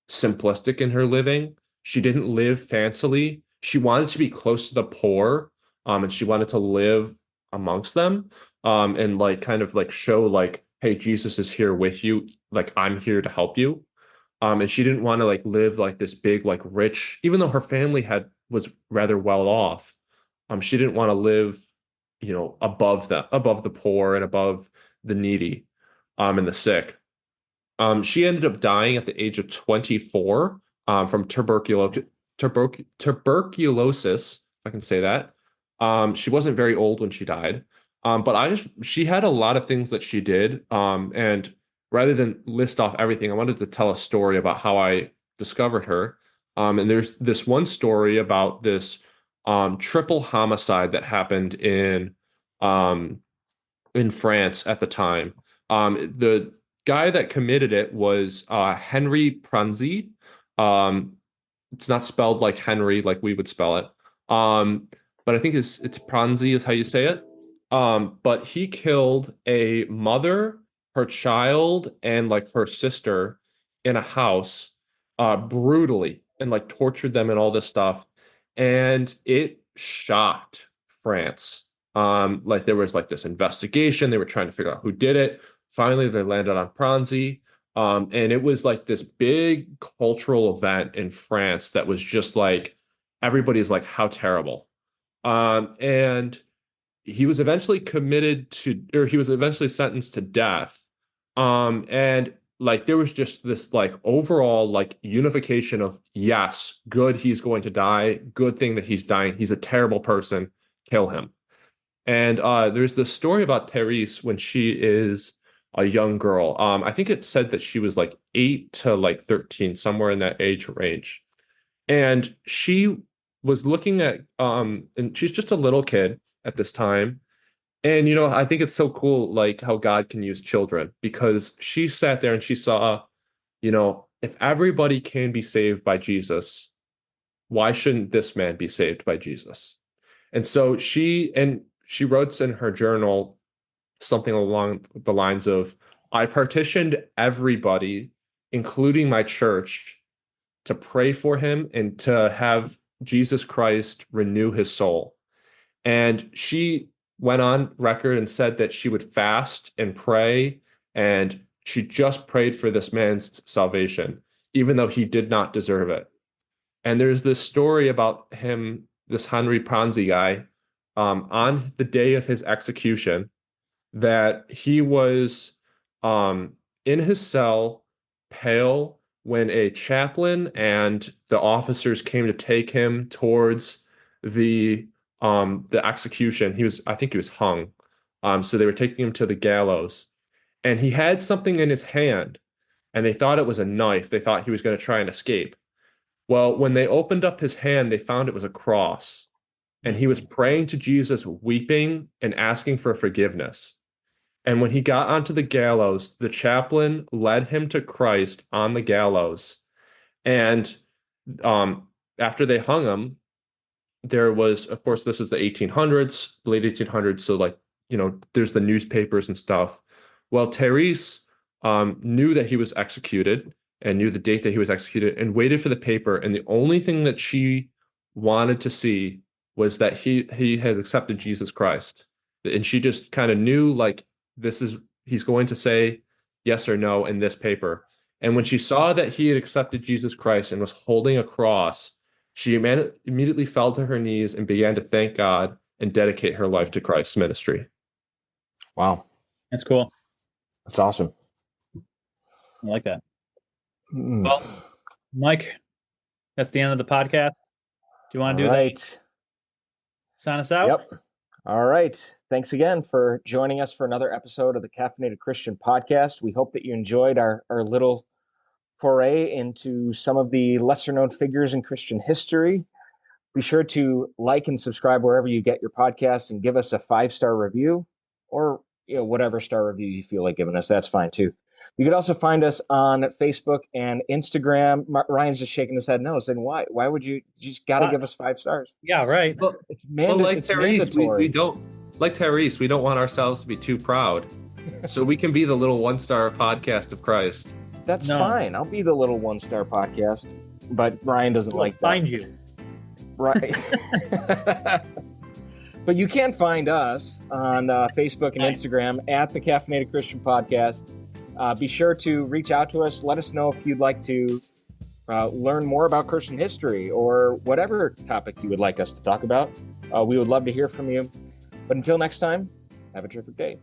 simplistic in her living. She didn't live fancily. She wanted to be close to the poor, and she wanted to live amongst them, and like kind of like show like, hey, Jesus is here with you. Like I'm here to help you. And she didn't want to like live like this big like rich, even though her family was rather well off. She didn't want to live, above the poor and above the needy, and the sick. She ended up dying at the age of 24 from tuberculosis, if I can say that. She wasn't very old when she died. But she had a lot of things that she did. And rather than list off everything, I wanted to tell a story about how I discovered her. And there's this one story about this triple homicide that happened in France at the time. The guy that committed it was Henry Pranzi. It's not spelled like Henry, like we would spell it. But I think it's Pranzi is how you say it. But he killed a mother, her child, and like her sister in a house, brutally, and like tortured them and all this stuff. And it shocked France. Like there was like this investigation. They were trying to figure out who did it. Finally, they landed on Pranzi. And it was like this big cultural event in France that was just like everybody's like, how terrible. And he was eventually he was eventually sentenced to death. And like there was just this like overall like unification of, yes, good, he's going to die. Good thing that he's dying. He's a terrible person. Kill him. And there's this story about Therese when she is a young girl. I think it said that she was like 8 to like 13, somewhere in that age range. And she was looking at and she's just a little kid at this time. And I think it's so cool like how God can use children, because she sat there and she saw, if everybody can be saved by Jesus, why shouldn't this man be saved by Jesus? And so she wrote in her journal something along the lines of, I partitioned everybody, including my church, to pray for him and to have Jesus Christ renew his soul. And she went on record and said that she would fast and pray, and she just prayed for this man's salvation, even though he did not deserve it. And there's this story about him, this Henry Ponzi guy, on the day of his execution, that he was in his cell, pale, when a chaplain and the officers came to take him towards the execution. I think he was hung. So they were taking him to the gallows, and he had something in his hand, and they thought it was a knife. They thought he was going to try and escape. Well, when they opened up his hand, they found it was a cross, and he was praying to Jesus, weeping and asking for forgiveness. And when he got onto the gallows, the chaplain led him to Christ on the gallows. And after they hung him, there was, of course, this is the 1800s, late 1800s. So like, there's the newspapers and stuff. Well, Therese knew that he was executed and knew the date that he was executed and waited for the paper. And the only thing that she wanted to see was that he had accepted Jesus Christ. And she just kind of knew, like, he's going to say yes or no in this paper. And when she saw that he had accepted Jesus Christ and was holding a cross, she immediately fell to her knees and began to thank God and dedicate her life to Christ's ministry. Wow. That's cool. That's awesome. I like that. Well, Mike, that's the end of the podcast. Do you want to do that? Sign us out? Yep. All right. Thanks again for joining us for another episode of the Caffeinated Christian Podcast. We hope that you enjoyed our little foray into some of the lesser known figures in Christian history. Be sure to like and subscribe wherever you get your podcasts, and give us a 5-star review, or whatever star review you feel like giving us. That's fine too. You can also find us on Facebook and Instagram. Ryan's just shaking his head no, saying, why? Why would you just got to give us 5 stars? Yeah, right. Well, It's like Therese, mandatory. we don't want ourselves to be too proud. So we can be the little 1-star podcast of Christ. That's fine. I'll be the little 1-star podcast, but Ryan doesn't like that. Find you. Right. But you can find us on Facebook and Instagram at the Caffeinated Christian Podcast. Be sure to reach out to us. Let us know if you'd like to learn more about Christian history or whatever topic you would like us to talk about. We would love to hear from you. But until next time, have a terrific day.